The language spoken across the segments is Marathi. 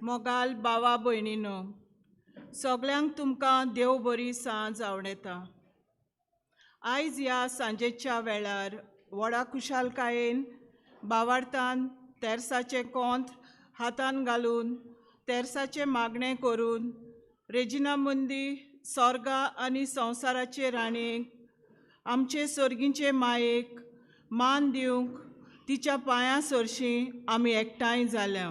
मोगाल भावा भयणीनो, सगळ्यांक तुमकां देव बरी सांज आवडेता। आयज ह्या सांजेच्या वेळार व्हडा खुशालकायेन भावार्थान तेरसाचें कोंत हातान घालून तेरसाचें मागणें करून रेजिना मुंदी स्वर्गा आनी संवसाराचे राणेक आमचे सर्गीचे मायेक मान दिवंक तिच्या पांयां सरशीं आमी एकठांय जाल्या।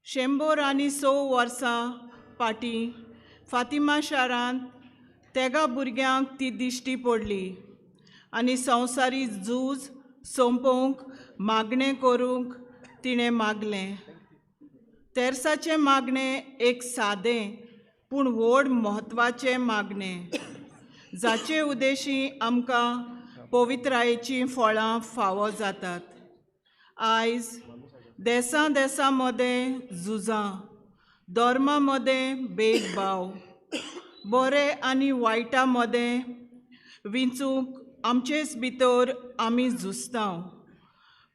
100 वर्सां फाटीं फातिमा शारांत तेगा भुरग्यांक ती दिश्टी पडली आनी संवसारी झूज सोंपोवंक मागणें करूंक तिणें मागलें। तेरसाचें मागणें एक सादें पूण व्हड म्हत्वाचें मागणें, जाचे उद्देशीं आमकां पवित्रायेचीं फळां फावो जातात। आयज देसां देसां मदें झुजां, धर्मा मदें भेदभाव, बरें आनी वायटा मदें विंचूंक आमचेच भितर आमी झुजतांव।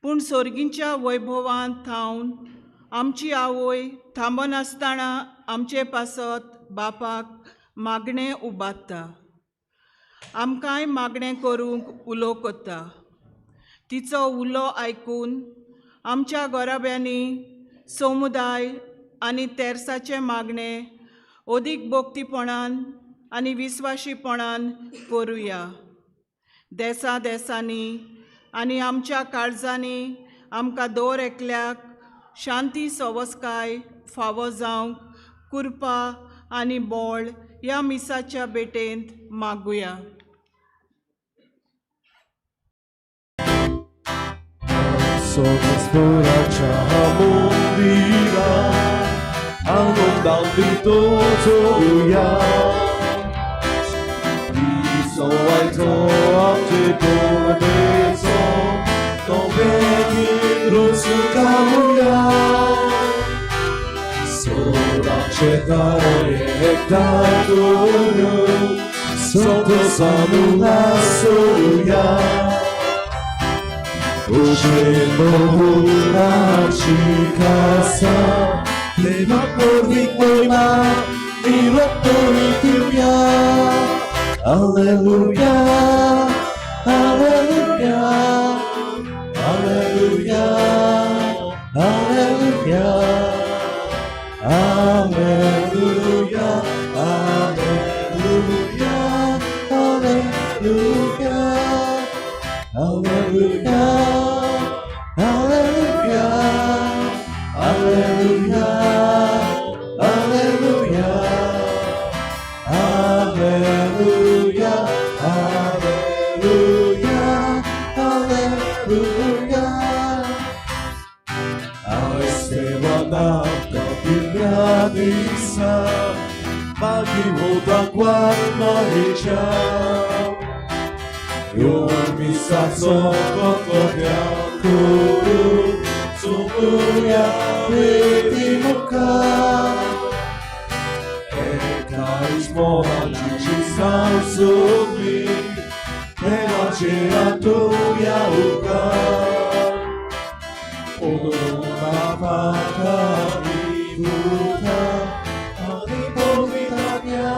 पूण सर्गीच्या वैभवांत थावन आमची आवय थांबनासतना आमचे पासत बापाक मागणें उबारता, आमकांय मागणें करूंक उलो कोत्ता। तिचो उलो आयकून आमच्या गोराब्यांनी समुदाय आनी तेरसाचें मागणें अदीक भक्तीपणान आनी विस्वाशीपणान करुया। देसां देसांनी आनी आमच्या काळजांनी आमकां दर एकल्याक शांती सवस्काय फावो जावंक कृपा आनी बोळ ह्या मिसाच्या भेटेंत मागुया। Somos buracia mundira, allongando totoya. Iso aito ante podeso, to vegi rusukamuya. Sora cetare hektaturu, sotto sanula soruya. Uczynową kasa, lema kornik pojma, milok polityka. Alleluja, alleluja, alleluja, alleluja, alleluja, alleluja, alleluja. Alleluia, alleluia, alleluia, alleluia, alleluia, alleluia, alleluia. Aesteva nata pigliadissa, ma chi volta qua maricia. Io mi sta sotto bianco, subuia vedimuka. E carismo ci sta sopri, e la cera tua uca. Una fatta di buta, di povitania,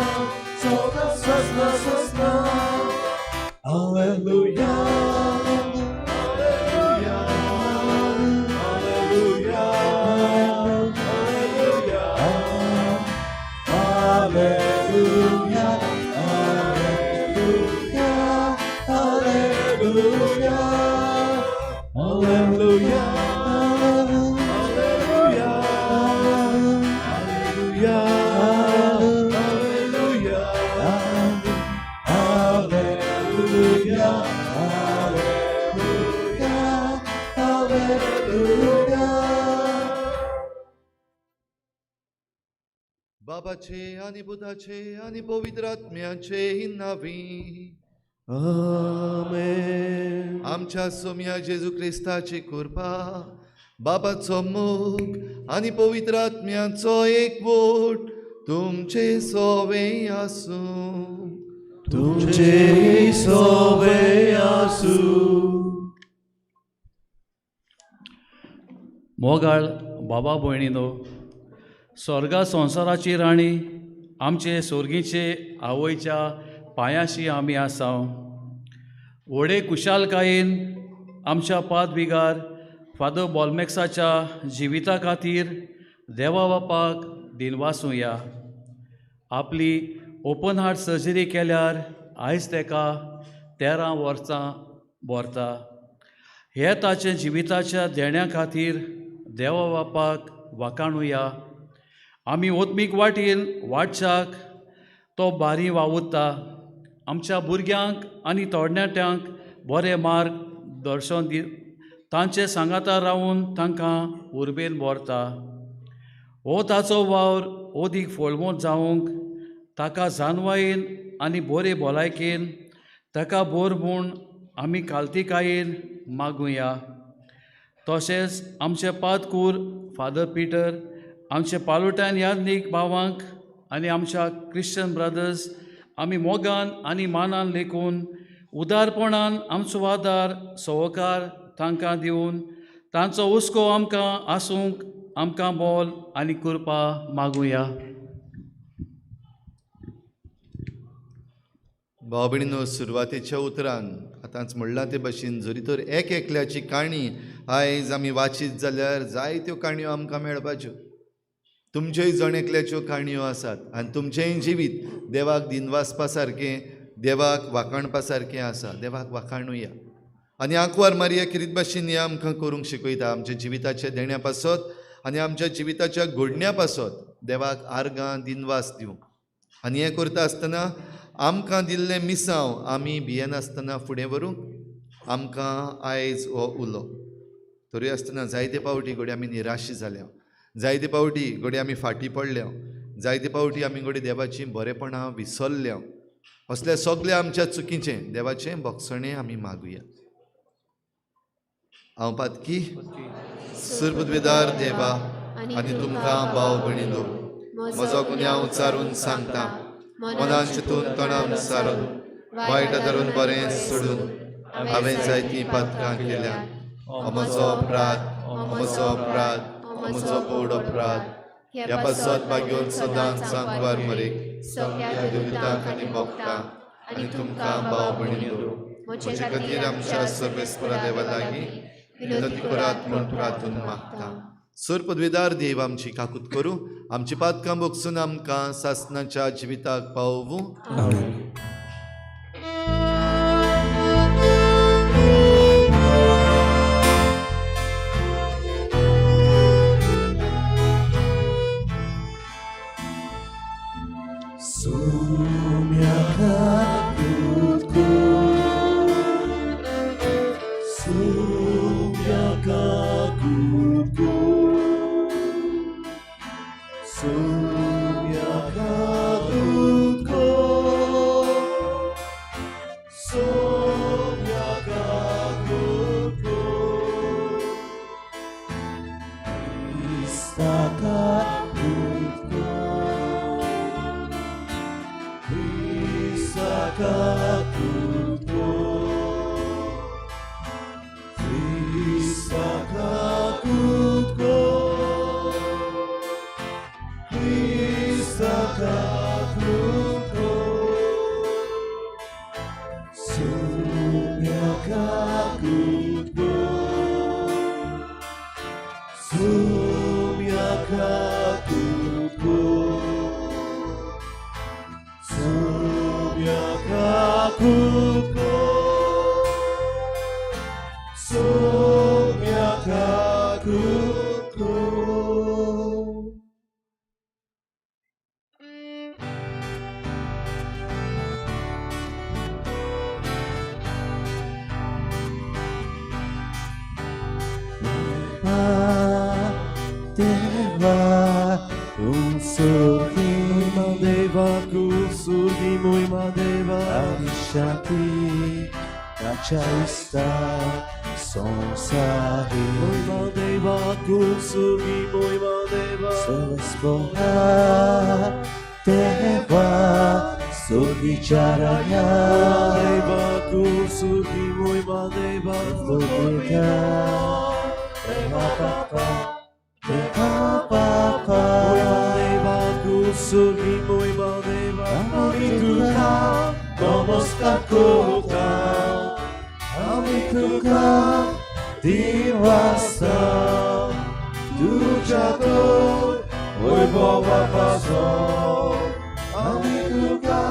sopra sasna. Alleluia, alleluia, alleluia, alleluia, alleluia, alleluia, alleluia, alleluia, बाबाचे आणि बुधाचे आणि पवित्र आत्म्याचे नावी आमेन. आमच्या सोम्या जेजू क्रिस्ताची कृपा, बाबाचो मोग आणि पवित्र आत्म्याचो एकवट तुमचे सोवे आसूं, तुमचे सोवे आसूं. मोगाळ बाबा भयणीनो, स्वर्गा संवसाराची राणी आमचे सोर्गीचे आवयच्या पांयाशी आमी आसाव. व्हडे कुशालकायेन आमच्या पादविगार फादर बॉलमॅक्साच्या जिविता खातीर देवा बापाक दिनवासूया. आपली ओपन हार्ट सर्जरी केल्यार आयज तेका 13 वर्सां भरता. हे ताचे जिविताच्या देण्या खातीर देवा बापाक वाखाणुया. आमी ओत्मीक वाटेन वाटच्याक तो बारी वावुरता. आमच्या भुरग्यांक आनी तरणाट्यांक बरें मार्ग दर्शन तांचे सांगाता रावून तांकां उर्बेन व्हरता. हो ताचो वावर ओदीक फळमूट जावंक ताका जानवायेन आनी बरे भलायकेन ताका बोर म्हूण आमी काल्तिकायेन मागुया. तशेंच आमचे पादकूर फादर पिटर, आमचे पालोटान याज्ञीक भावांक आनी आमच्या क्रिश्चन ब्रदर्स आमी मोगान आनी मानान लेखून उदारपणान आमचो आदार सहकार तांकां दिवन तांचो हुस्को आमकां आसूंक आमकां मोल आनी कृपा मागुया. भाव भयणीनो, सुरवातेच्या उतरान आतांच म्हणलां ते भाशेन जरी तर एक एकल्याची काणी आयज आमी वाचीत जाल्यार जायत्यो काणयो आमकां मेळपाच्यो. तुमच्योय जण एकल्याच्यो काणयो आसात आनी तुमचेंय जिवीत देवाक दिनवासपा सारकें, देवाक वाखाणपा सारकें आसा. देवाक वाखाणुया. आनी आंकवार मारया किरीत भाशेन हें आमकां करूंक शिकयता. आमच्या जिविताच्या देण्या पासत आनी आमच्या जिविताच्या घडण्या पासत देवाक आर्गां दिनवास दिवंक. आनी हें करता आसतना आमकां दिल्लें मिसांव आमी भियेनासतना फुडें व्हरूंक आमकां आयज हो उलो. तरी आसतना जायते फावटी घडये आमी निराश जाल्या, जायते फावटी घडये आमी फाटीं पडल्या, जायते फावटी आमी घडये देवाची बरेपणां विसरल्या. असल्या सगळ्या आमच्या चुकीचें देवाचें भक्षणें आमी मागुया. हांव पातकी सुरपदवेदार देवा आनी तुमकां भाव भयणीनो, म्हजो गुन्यांव उचारून सांगता. मनान चिंतून तणाव सारून वायट धरून बरें सोडून हांवें जायतीं पातकां केल्यात. म्हजो अपराध, म्हजो अपराध, म्हजो बोड अपराध. ह्या पासत भाग्योन सदांच सांगवार मरेक सगळ्या देवितांक आनी भक्तांक आनी तुमकां भाव भयणीनो, म्हजे खातीर आमच्या सर्वेस्परा देवा लागीं विनंती करात म्हूण प्रार्थून मागता. सर पदवेदार देव आमची काकूत करूं, आमची पातकां भोगसून आमकां सासणाच्या जिविताक पावूं. Ostatkota, आम्ही तुका दिन वाजता तुझ्या तो वैभवापासून आम्ही तुका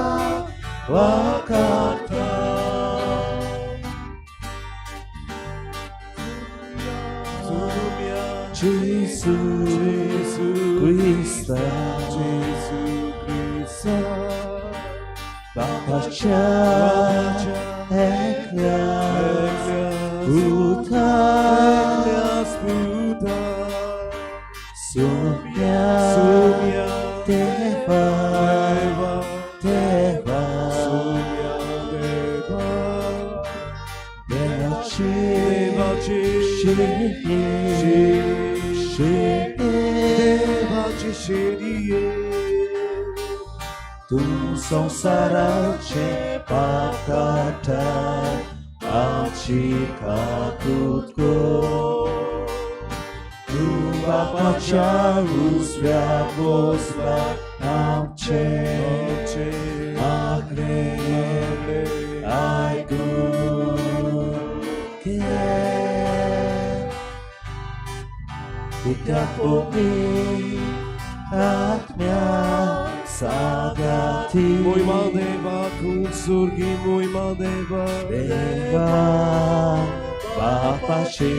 वाखाणता. Gesù Cristo, Gesù Cristo, Bapacia Eklias Puta, Sumia Deva, Deva, Devaci, Tu संसाराचे पाकाटा आमची काकूतको तू बापाच्या उजव्या बोसला आमचे आग्ने ऐकून घे. Kitab bumi atmia sagati Mój Madeva kunsurgi mój Madeva Deva Bapashi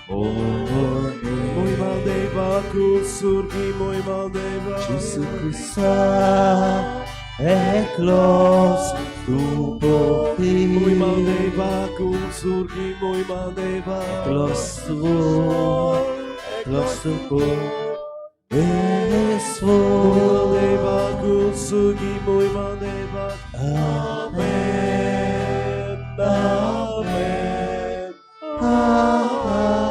Omorni Mój Madeva kunsurgi mój Madeva Jesu Christa Eklos tu pochi Mój Madeva kunsurgi mój Madeva Eklos tu Glostupo Esvo Deva Kunsugi Mój Madeva. Amen. Amen. Amen.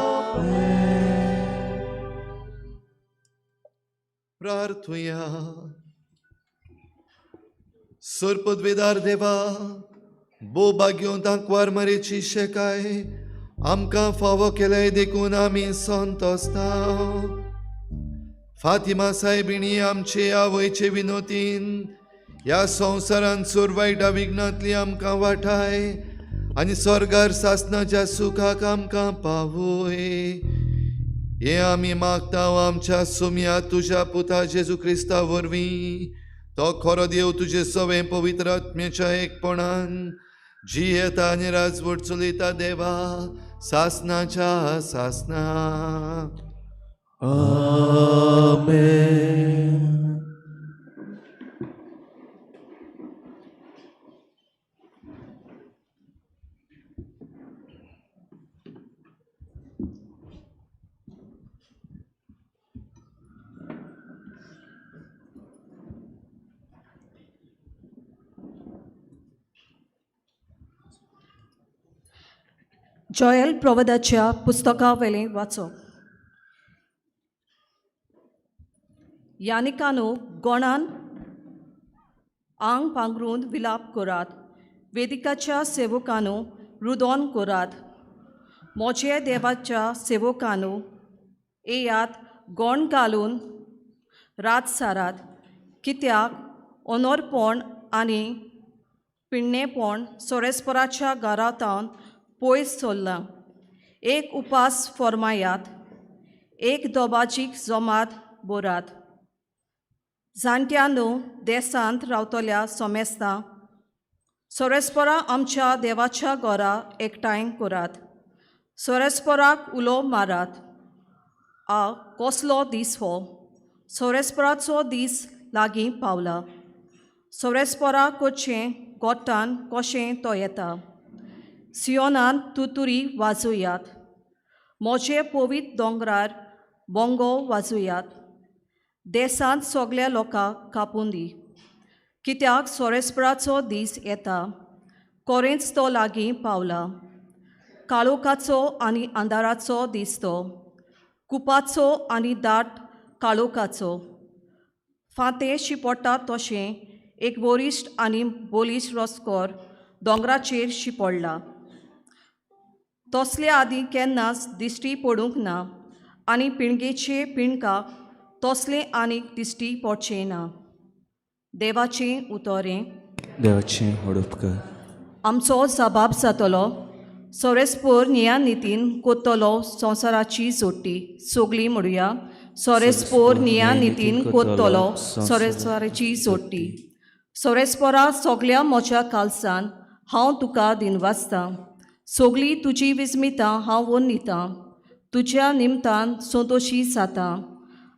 प्रार्थुया. सोरपदवेदार देवा, बो भाग्यो दाखवार मरेची शेकाय आमकां फावो केल्याय देखून आमी संत आसता. फातिमा सायबिणी आमचे आवयचे विनोतीन ह्या संवसारांत सुरवायटा विघ्नांतली आमकां वाटाय आनी स्वर्गार सासनाच्या सुखाक आमकां पावय. हे आमी मागता आमच्या सुम्या तुज्या पुता जेजू क्रिस्ता वरवीं. तो खरो देव तुजे सवे पवित्र आत्म्याच्या एकपणान जी येता आनी राजवट चलयता देवा सासनाच्या सासना. Amen. जोएल प्रवदाच्या पुस्तका वेलें वाचो. यानिकानो गोणान आंग पांगरून विलाप करात. वेदिकाच्या सेवकानो रुदोन करात. मोजे देवाच्या सेवकानो येयात गोण घालून रात सारात. कित्याक ओनोरपण आनी पिण्णेपण सोरेस्पराच्या घरांतावन पयस सोल्लां. एक उपास फॉर्मायात. एक दोबाजीक जोमात बोरात. जाणट्यांनो देसांत रावतल्या सोमेस्तां सोरेस्परा आमच्या देवाच्या घरा एकठांय करात. सोरेस्पराक उलो मारात. कसलो दीस हो. सोरेस्पराचो दीस लागीं पावला. सोरेस्परा कोचें गोठान कशें तो येता. सियोनान तुतुरी वाजोयात. मोजे पवित दोंगरार बोंगो वाजोयात. देसांत सगल्या लोकांक कापून दी. कित्याक सोरेस्पराचो दीस येता. कोरेंच तो लागीं पावला. काळोखाचो आनी अंधाराचो दीस तो. कुपाचो आनी दाट काळोखाचो. फांतें शिपडटा तशें एक वरिश्ट आनी बोलीश रस्कोर दोंगराचेर शिपडला. तसले आदीं केन्नाच दिश्टी पडूंक ना आनी पिणगेचे पिणकाक तसलें आनीक दिश्टी पडचें ना. देवाचें उतोरें. देवाचें हडप कर. आमचो सबाब जातलो सोरेस्पोर निया नितीन कोत्तलो संवसाराची जोडटी. सोगली म्हणुया सोरेस्पोर निया नितीन कोत्तलो संवसाराची जोडटी. सोरेस्पोरा सोगल्या मोच्या कालसान हांव तुका दिनवासतां. सोगली तुजी विस्मितां हांव वन्नितां. तुज्या निमतान संतोशी जातां.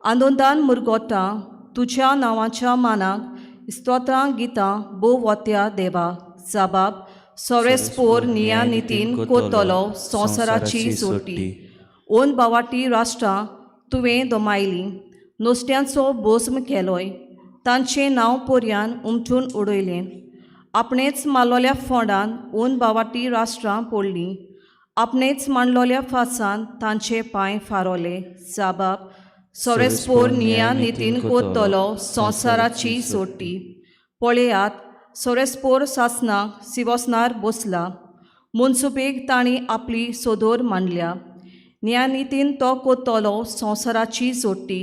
आनंदान मुरगोटां तुज्या नांवाच्या मानाक स्तोत्रां गितां भोव वत्या देवा. जाबाब सोरेस्पोर निया नितीन कोत्तलो संवसाराची जोडटी. ओन बावाटी राष्ट्रां तुवें दोमायली. नुस्त्यांचो बोसम केलोय. तांचें नांव पर्यान उमटून उडयलें. आपणेच मारलोल्या फोंडान ओन बावाटी राष्ट्रां पडलीं. आपणेच मांडलोल्या फासान तांचे पांय फारोले. जाबाब सोरेस्पोर निया नितीन कोत्तलो संवसाराची जोडटी. पळयात सोरेस्पोर सासनाक सिवोसनार बसला. मनसुबेक तांणी आपली सोदोर मांडल्या. न्यायनितीन तो कोत्तलो संवसाराची जोडटी.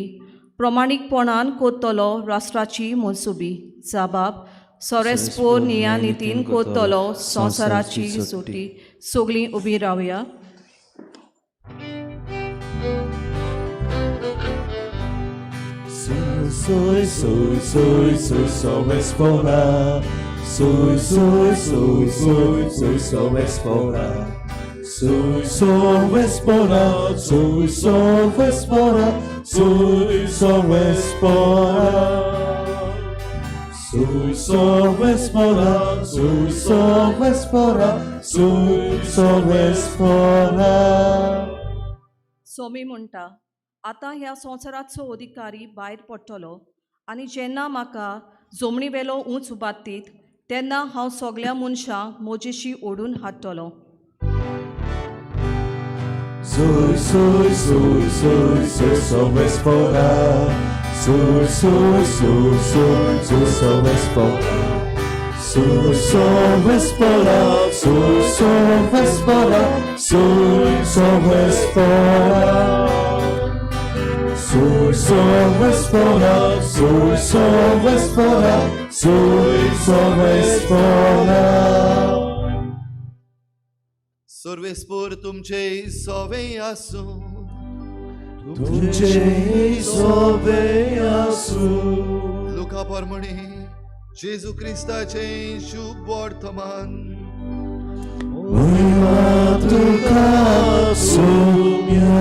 प्रमाणीकपणान कोत्तलो राष्ट्राची मनसुबी. जाबाब सोरेस्पोर निया नितीन कोत्तलो संवसाराची जोडटी. सोगलीं उबीं रावया. Soy, soy, soy, soy, soy, espora. Soy, soy, soy, soy, soy, soy, espora. Soy, soy, espora. Soy, soy, espora. Soy, soy, espora. Soy, soy, espora. Soy, soy, espora. Soy, soy, espora. Somi म्हणटा आतां ह्या संवसाराचो अधिकारी भायर पडटलो आनी जेन्ना म्हाका जमणी वेलो उंच उबारतीत तेन्ना हांव सगल्या मनशांक म्हजेशी ओडून हाडटलो. Soy, soy, soy, soy, soy, soy, espora. Soy, soy, soy, soy, soy, soy, espora. Soy, soy, espora. Soy, soy, espora. Soy, soy, espora. Soy, soy, espora. Soy, soy, espora. Soy, soy, espora. सर्वेस्पोर तुमचे सोवे आसूं. तुमचे सोबे आसूं. लुका पोरमणी जेजू क्रिस्ताचे शुभ वर्तमान. महिमा तुका सौम्या.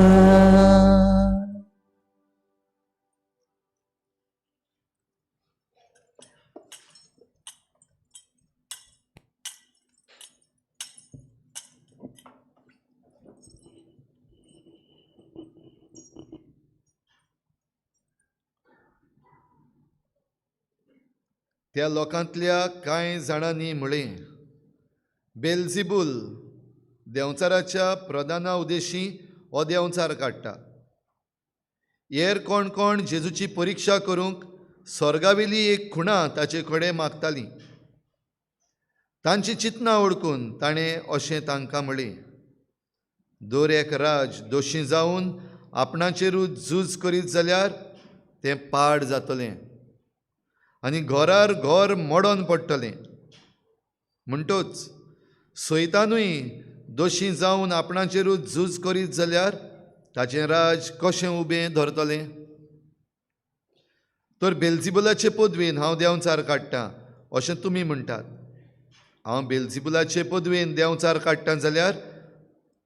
त्या लोकांतल्या कांय जाणांनी म्हळें बेल्झिबूल देंवचाराच्या प्रधाना उद्देशी हो देंवचार काडटा. हेर कोण कोण जेजूची परिक्षा करूंक स्वर्गावेली एक खुणा ताचे कडेन मागतालीं. तांची चिंतना ओळखून ताणें अशें तांकां म्हळें दर एक राज दोशी जावन आपणाचेरूच झूज करीत जाल्यार तें पाड जातलें आनी घोरार घर मोडोन पडटलें. म्हणटूच सैतानूय दोशी जावन आपणाचेरूच झूज करीत जाल्यार ताचें राज कशें उबें धरतलें. तर बेल्झिबुलाचे पदवेन हांव देंवचार काडटां अशें तुमी म्हणटात. हांव बेल्झिबुलाचे पदवेन देंवचार काडटां जाल्यार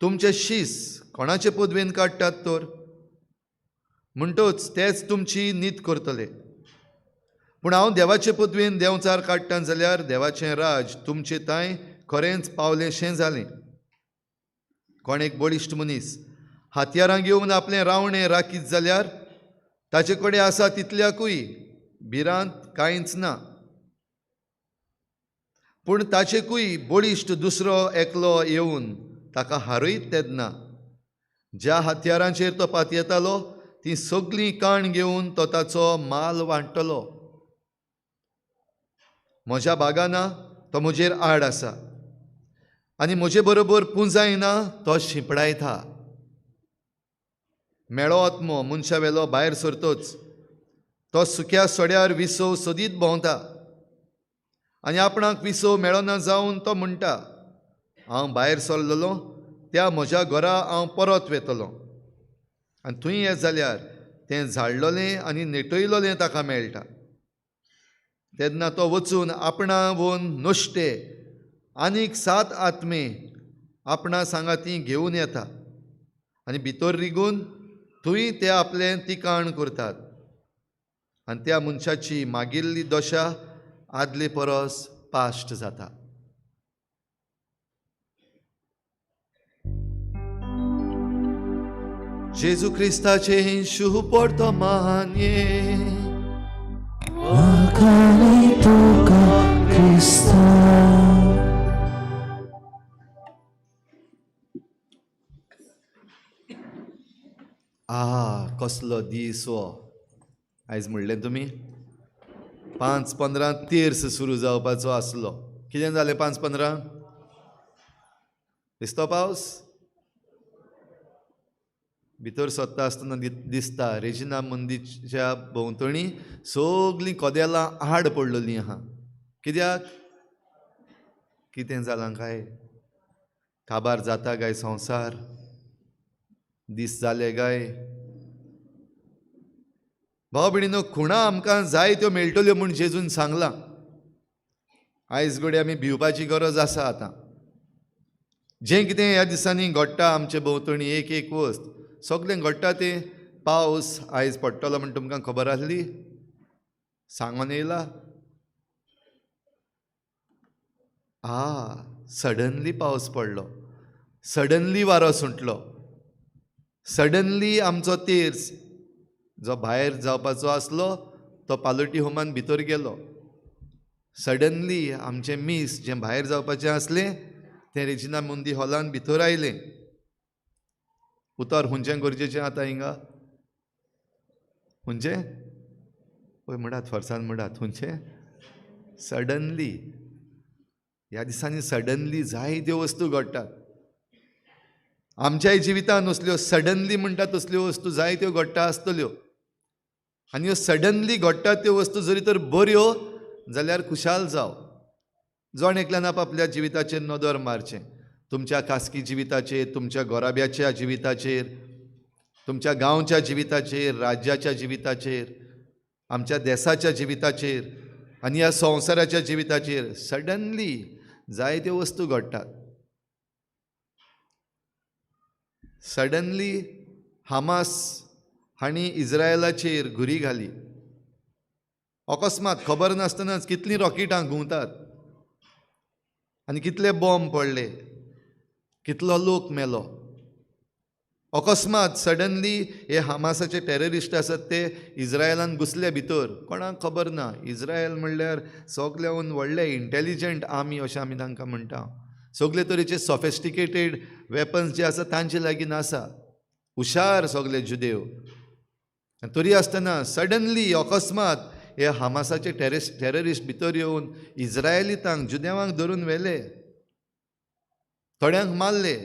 तुमचे शीस कोणाचे पदवेन काडटात तर. म्हणटूच तेच तुमची नीत करतले. पूण हांव देवाचे पदवेन देंवचार काडटां जाल्यार देवाचें राज तुमचे थंय खरेंच पावलेशें जालें. कोण एक बळिश्ट मनीस हातयारां घेवन आपलें रावणें राखीत जाल्यार ताचे कडेन आसा तितल्याकूय भिरांत कांयच ना. पूण ताचेकूय बळिश्ट दुसरो एकलो येवन ताका हारयत तेदना ज्या हातयारांचेर तो पातयेतालो ती सगळीं काण घेवन तो ताचो माल वांट्टलो. म्हज्या बागाना तो म्हजेर आड आसा आनी म्हजे बरोबर पुंजायना तो शिंपडायता. मेळो आत्मो मनशा वेलो भायर सरतोच तो सुक्या सड्यार विसव सोदीत भोंवता आनी आपणाक विसो मेळना जावन तो म्हणटा, हांव भायर सरलोलो, त्या म्हज्या घरा हांव परत वेतलों. आनी थंय हें जाल्यार तें झाडलोलें आनी नेटयलोलें ताका मेळटा. तेन्ना तो वचून आपणा वोन नोश्टे आनीक 7 आत्मे आपणा सांगाती घेवन येता आनी भितर रिगून थंय ते आपलें तिकाण करतात. आनी त्या मनशाची मागिल्ली दशा आदले परस पाश्ट जाता. जेजू क्रिस्ताचे शुभ portomanie. Wakali tuka Krista. कसलो दीस हो. आयज म्हणलें तुमी 5-15 तीर्स सुरू जावपाचो आसलो. कितें जालें 5-15? दिसतो पावस? भितर सोदता आसतना दिसता रेजिना मंदिराच्या भोंवतणी सगलीं कोदेलां आड पडलेलीं आहा. कित्याक? कितें जालां काय? काबार जाता काय संवसार? दीस जाले काय? भाव भयणीनो, खुणा आमकां जाय त्यो मेळटल्यो म्हूण जेजून सांगलां. आयज घडये आमी भिवपाची गरज आसा. आतां जें कितें ह्या दिसांनी घडटा आमचे भोंवतणी एक एक वस्त सगळें घडटा तें पावस आयज पडटलो म्हण तुमकां खबर आसली? सांगोन येयला? सडनली पावस पडलो, सडनली वारो सुटलो, सडनली आमचो तेर्स जो भायर जावपाचो आसलो तो पालोटी होमान भितर गेलो. सडनली आमचें मीस जें भायर जावपाचें आसलें तें रेजिना मुंदी हॉलान भितर आयलें. उतर हुंचें गरजेचें आतां हिंगा? हुंचें? पळय म्हणात, फरसान म्हणात, हुंचें? सडनली. ह्या दिसांनी सडनली जायत्यो वस्तू घडटात. आमच्याय जिवितांत असल्यो सडनली म्हणटा तसल्यो वस्तू जायत्यो घडटा आसतल्यो. आनी ह्यो सडनली घडटात त्यो वस्तू जरी तर बऱ्यो जाल्यार खुशाल जाव. जण एकल्यान आपल्या जिविताचेर नदर मारचें. तुमच्या खासगी जिविताचेर, तुमच्या घोराब्याच्या जिविताचेर, तुमच्या गांवच्या जिविताचेर, राज्याच्या जिविताचेर, आमच्या देशाच्या जिविताचेर आनी ह्या संवसाराच्या जिविताचेर सडनली जायत्यो वस्तू घडटात. सडनली हमास हांणी इज्रायलाचेर घुरी घाली. अकस्मात खबर नासतनाच कितलीं रॉकेटां घुंवतात आनी कितले बॉम्ब पडले, कितलो लोक मेलो. अकस्मात सडनली हे हमासाचे टेररिस्ट आसात ते इज्रायलान घुसले भितर. कोणाक खबर ना. इज्रायल म्हणल्यार सगळ्याहून व्हडले इंटेलिजंट आर्मी अशें आमी तांकां म्हणटा. सगळे तरेचे सॉफिस्टिकेटेड वेपन्स जे आसा तांचे लागीं आसा. हुशार सगळे जुदेव. तरी आसतना सडनली अकस्मात हे हमासाचे टेररिस्ट भितर येवन इज्रायलितांक जुदेवांक धरून व्हेले, थोड्यांक मारले.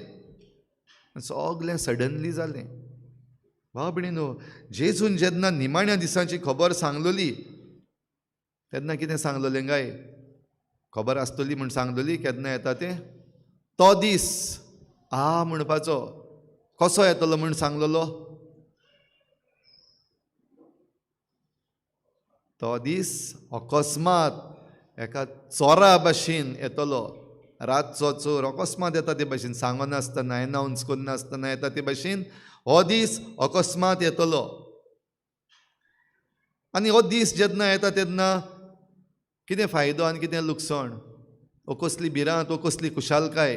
सगळें सडनली जालें. भाव भयणीनो, जेजून जेन्ना निमाण्या दिसांची खबर सांगलोली तेन्ना कितें सांगलोलें काय? खबर आसतली म्हूण सांगलोली. केन्ना येता तें? तो दीस म्हणपाचो. कसो येतलो म्हूण सांगलोलो? तो दीस अकस्मात एका चोरा भाशेन येतलो. रातचो चोर अकस्मात येता ते भाशेन, सांगनासतना, एनावन्स करनासतना येता ते भाशेन हो दीस अकस्मात येतलो. आनी हो दीस जेन्ना येता तेन्ना कितें फायदो आनी कितें लुकसाण? ओ कसली भिरांत, ओ कसली खुशालकाय.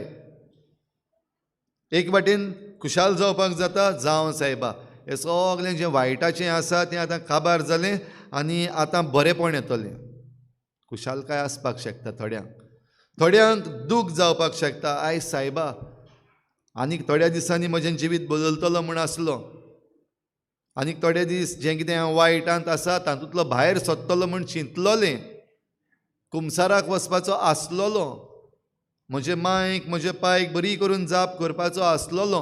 एक वाटेन खुशाल जावपाक जाता, जावं सायबा. हें सगळें जें वायटाचें आसा तें आतां काबार जालें आनी आतां बरेंपण येतलें. खुशालकाय आसपाक शकता थोड्यांक. थोड्यांक दूख जावपाक शकता. आयज सायबा आनीक थोड्या दिसांनी म्हजें जिवीत बदलतलो म्हूण आसलो. आनीक थोडे दीस जें कितें हांव वायटांत आसा तातूंतलो भायर सरतलो म्हूण चिंतलोलें. कुमसाराक वचपाचो आसलोलो. म्हजे मांयक, म्हजे पायक बरी करून जाप करपाचो आसलोलो.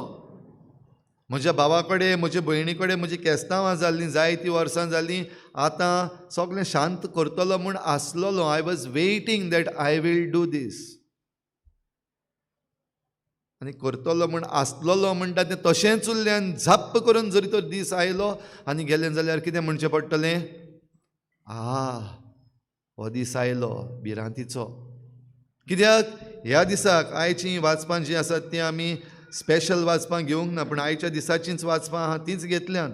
म्हज्या भावा कडेन म्हज्या भयणी कडेन म्हजी केस्तांवां जाल्लीं, जायतीं वर्सां जालीं. आतां सगळें शांत करतलो म्हूण आसलोलो. I was waiting that I will do this. आनी करतलो म्हूण आसलोलो म्हणटा तें तशेंच उरलें. आनी झप्प करून जरी तो दीस आयलो आनी गेलें जाल्यार कितें म्हणचें पडटलें? हो दीस आयलो भिरांतीचो. कित्याक ह्या दिसाक आयचीं वाचपां जीं आसात तीं आमी स्पेशल वाचपां घेवंक ना, पूण आयच्या दिसाचींच वाचपां आहा तींच घेतल्यान.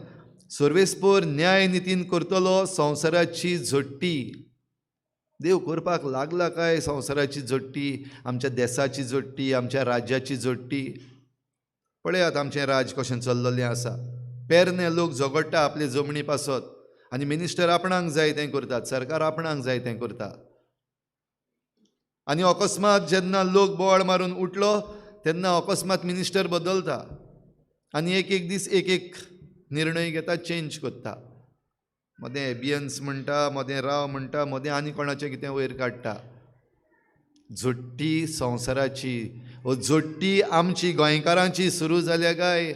सर्वेस्पर न्याय नितीन करतलो संवसाराची झडटी. देव करपाक लागला काय संवसाराची झडटी, आमच्या देशाची झडटी, आमच्या राज्याची झडटी? पळयात आमचें राज कशें चल्ललें आसा. पेरने लोक झगडटा आपले जमनी पासत आनी मिनिस्टर आपणाक जाय तें करतात, सरकार आपणाक जाय तें करता. आनी अकस्मात जेन्ना लोक बोवाळ मारून उठलो तेन्ना अकस्मात मिनिस्टर बदलता आनी एक एक दीस एक एक निर्णय घेता, चेंज करता. मदें एबियन्स म्हणटा, मदें राव म्हणटा, मदें आनी कोणाचें कितें वयर काडटा. झडटी संवसाराची. हो झडटी आमची गोंयकारांची सुरू जाल्या काय?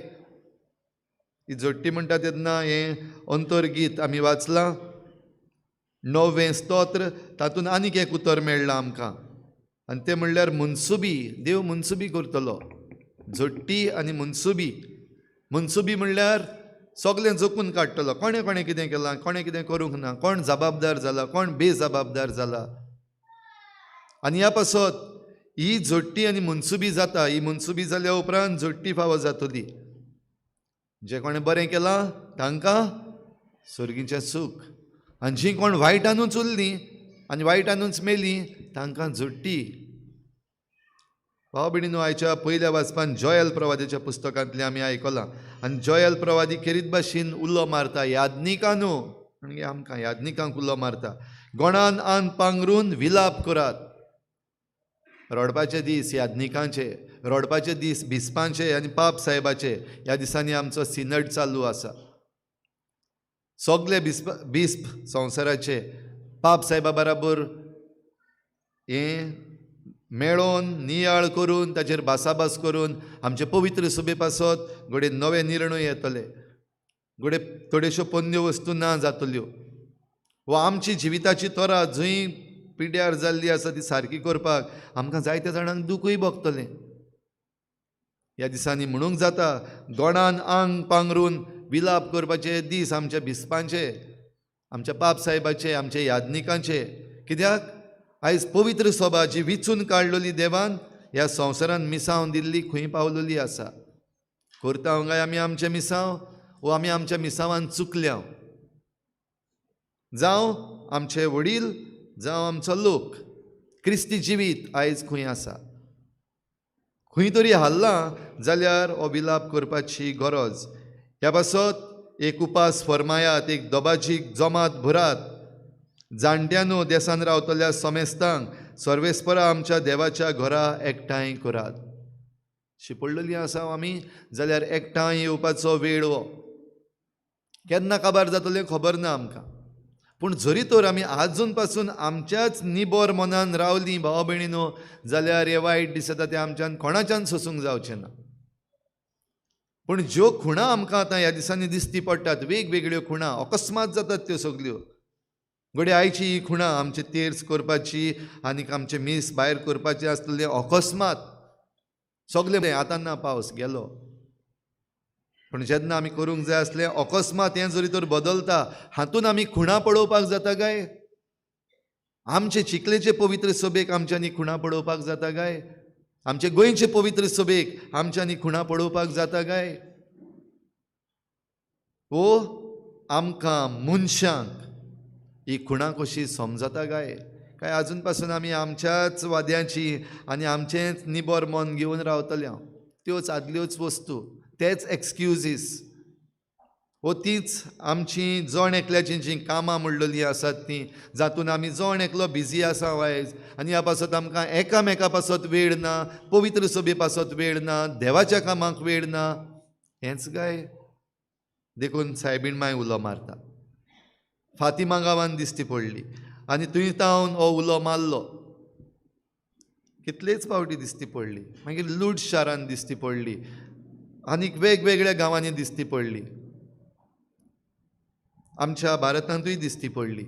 ही झडटी म्हणटा तेन्ना हें अंतरगीत आमी वाचलां, 9वें स्तोत्र. तातूंत आनीक एक उतर मेळ्ळां आमकां आनी तें म्हणल्यार मुनसुबी. देव मुनसुबी करतलो. झडटी आनी मुनसुबी. मुनसुबी म्हणल्यार सगळें जपून काडटलो. कोणें कोणें कितें केलां, कोणें कितें करूंक ना, कोण जबाबदार जाला, कोण बेजबाबदार जाला. आनी ह्या पासत ही झडटी आनी मुनसुबी जाता. ही मुनसुबी जाल्या उपरांत झडटी फावो जातली. जें कोणें बरें केलां तांकां सर्गीचें सूख, आनी जीं कोण वायटानूच उरलीं आनी वायटानूच मेलीं तांकां झडटी. भाव भयणीनो, आयच्या पयल्या वाचपान जोएल प्रवादीच्या पुस्तकांतलें आमी आयकलां. आनी जोएल प्रवादी खेरीत भाशेन उलो मारता, यादनिकांनो म्हणजे आमकां यादनिकांक उलो मारता. गोणान आन पांगरून विलाप करात. रडपाचे दीस यादनिकांचे, रडपाचे दीस भिस्पांचे आनी पाप साहेबाचे. ह्या दिसांनी आमचो सिनड चालू आसा. सगळे भिस्प संवसाराचे पाप साहेबा बराबर हें मेळोवन नियाळ करून ताचेर भासाभास करून आमचे पवित्र सभे पासत घडये नवे निर्णय येतले, घडये थोड्योश्यो पोन्न्यो वस्तू ना जातल्यो. वा आमची जिविताची तोरा जंय पिड्यार जाल्ली आसा ती सारकी करपाक आमकां जायत्या जाणांक दुखूय भोगतलें. ह्या दिसांनी म्हणूंक जाता, गोणान आंग पांगरून विलाप करपाचे दीस आमच्या भिस्पांचे, आमच्या पाप साहेबाचे, आमच्या यादनिकांचे. कित्याक आयज पवित्र सभा जी विचून काडलेली देवान ह्या संवसारान मिसांव दिल्ली खंय पावलेली आसा. करता हांगा आमी आमचें मिसांव, वो आमी आमच्या मिसांवान चुकल्या. जावं आमचे वडील, जावं आमचो लोक, क्रिस्ती जिवीत आयज खंय आसा. खंय तरी हाल्लां जाल्यार हो विलाप करपाची गरज. ह्या पासत एक उपास फर्मायात, एक दोबाची जमात भरात. जाणट्यांनो देसान रावतल्या समेस्तांक सर्वेस्परा आमच्या देवाच्या घरा एकठांय करात. शिपडलेलीं आसा आमी जाल्यार एकठांय येवपाचो वेळ हो. केन्ना काबार जातलें खबर ना आमकां. पूण जरी तर आमी आजून पासून आमच्याच निबोर मनान रावलीं भाव भयणीनो, जाल्यार हे वायट दीस येता ते आमच्यान कोणाच्यान सोसूंक जावचें ना. पूण ज्यो खुणा आमकां आतां ह्या दिसांनी दिसती पडटात, वेगवेगळ्यो खुणा अकस्मात जातात त्यो सगल्यो. घडये आयची ही खुणा आमचे तेर्स करपाची आनीक आमचे मीस भायर करपाचें आसलेलें अकस्मात सगलें आतां ना, पावस गेलो. पूण जेन्ना आमी करूंक जाय आसलें अकस्मात हें जरी तर बदलता, हातूंत आमी खुणा पळोवपाक जाता काय? आमचे चिखलेचे पवित्र सभेक आमच्यांनी खुणा पळोवपाक जाता काय? आमचे गोंयचे पवित्र सभेक आमच्यांनी खुणा पळोवपाक जाता काय? वो आमकां मनशांक ही खुणा कशी समजता काय? काय आजून पासून आमी आमच्याच वाद्यांची आनी आमचेंच निबोर मन घेवन रावतल्या? त्योच आदल्योच वस्तू, तेच एक्सक्युजीस, वो तीच आमची जण एकल्याची जीं कामां म्हणलेलीं आसात तीं, जातून आमी जण एकलो बिजी आसा आयज. आनी ह्या पासत आमकां एकामेका पासत वेळ ना, पवित्र सभे पासत वेळ ना, देवाच्या कामाक वेळ ना. हेंच काय देखून सायबीण माय उलो मारता. फातिमा गांवांत दिश्टी पडली आनी थंय तावन हो उलो मारलो. कितलेच फावटी दिश्टी पडली. मागीर लूड शारान दिश्टी पडली. आनीक वेगवेगळ्या गांवांनी दिश्टी पडली, आमच्या भारतांतूय दिश्टी पडली.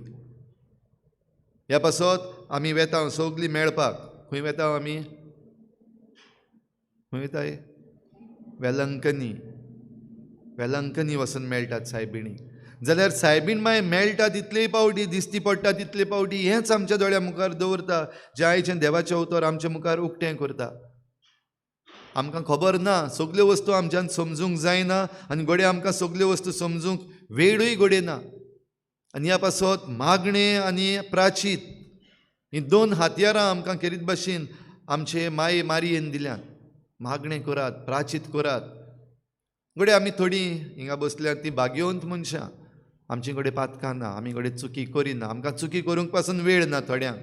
ह्या पासत आमी वेता सगलीं मेळपाक. खंय वेता आमी? खंय वेताय? वेलंकनी वचून मेळटात सायबिणी. जाल्यार सायबीण माय मेळटा तितलेय पावटी, दिश्टी पडटा तितले पावटी हेंच आमच्या दोळ्या मुखार दवरता, जें आयचें देवाचें उतर आमच्या मुखार उक्तें करता. आमकां खबर ना, सगल्यो वस्तू आमच्यान समजूंक जायना, आनी घोडे आमकां सगल्यो वस्तू समजूंक वेळूय घोडे ना. आनी ह्या पासत मागणें आनी प्राचीत हीं दोन हातयारां आमकां करीत भाशेन आमचे माये मारयेन दिल्यात. मागणें करात, प्राचीत करात. घोडे आमी थोडीं हिंगा बसल्यात ती भाग्यवंत मनशां, आमचे कडेन पातकां ना, आमी कडेन चुकी करिना, आमकां चुकी करूंक पासून वेळ ना थोड्यांक,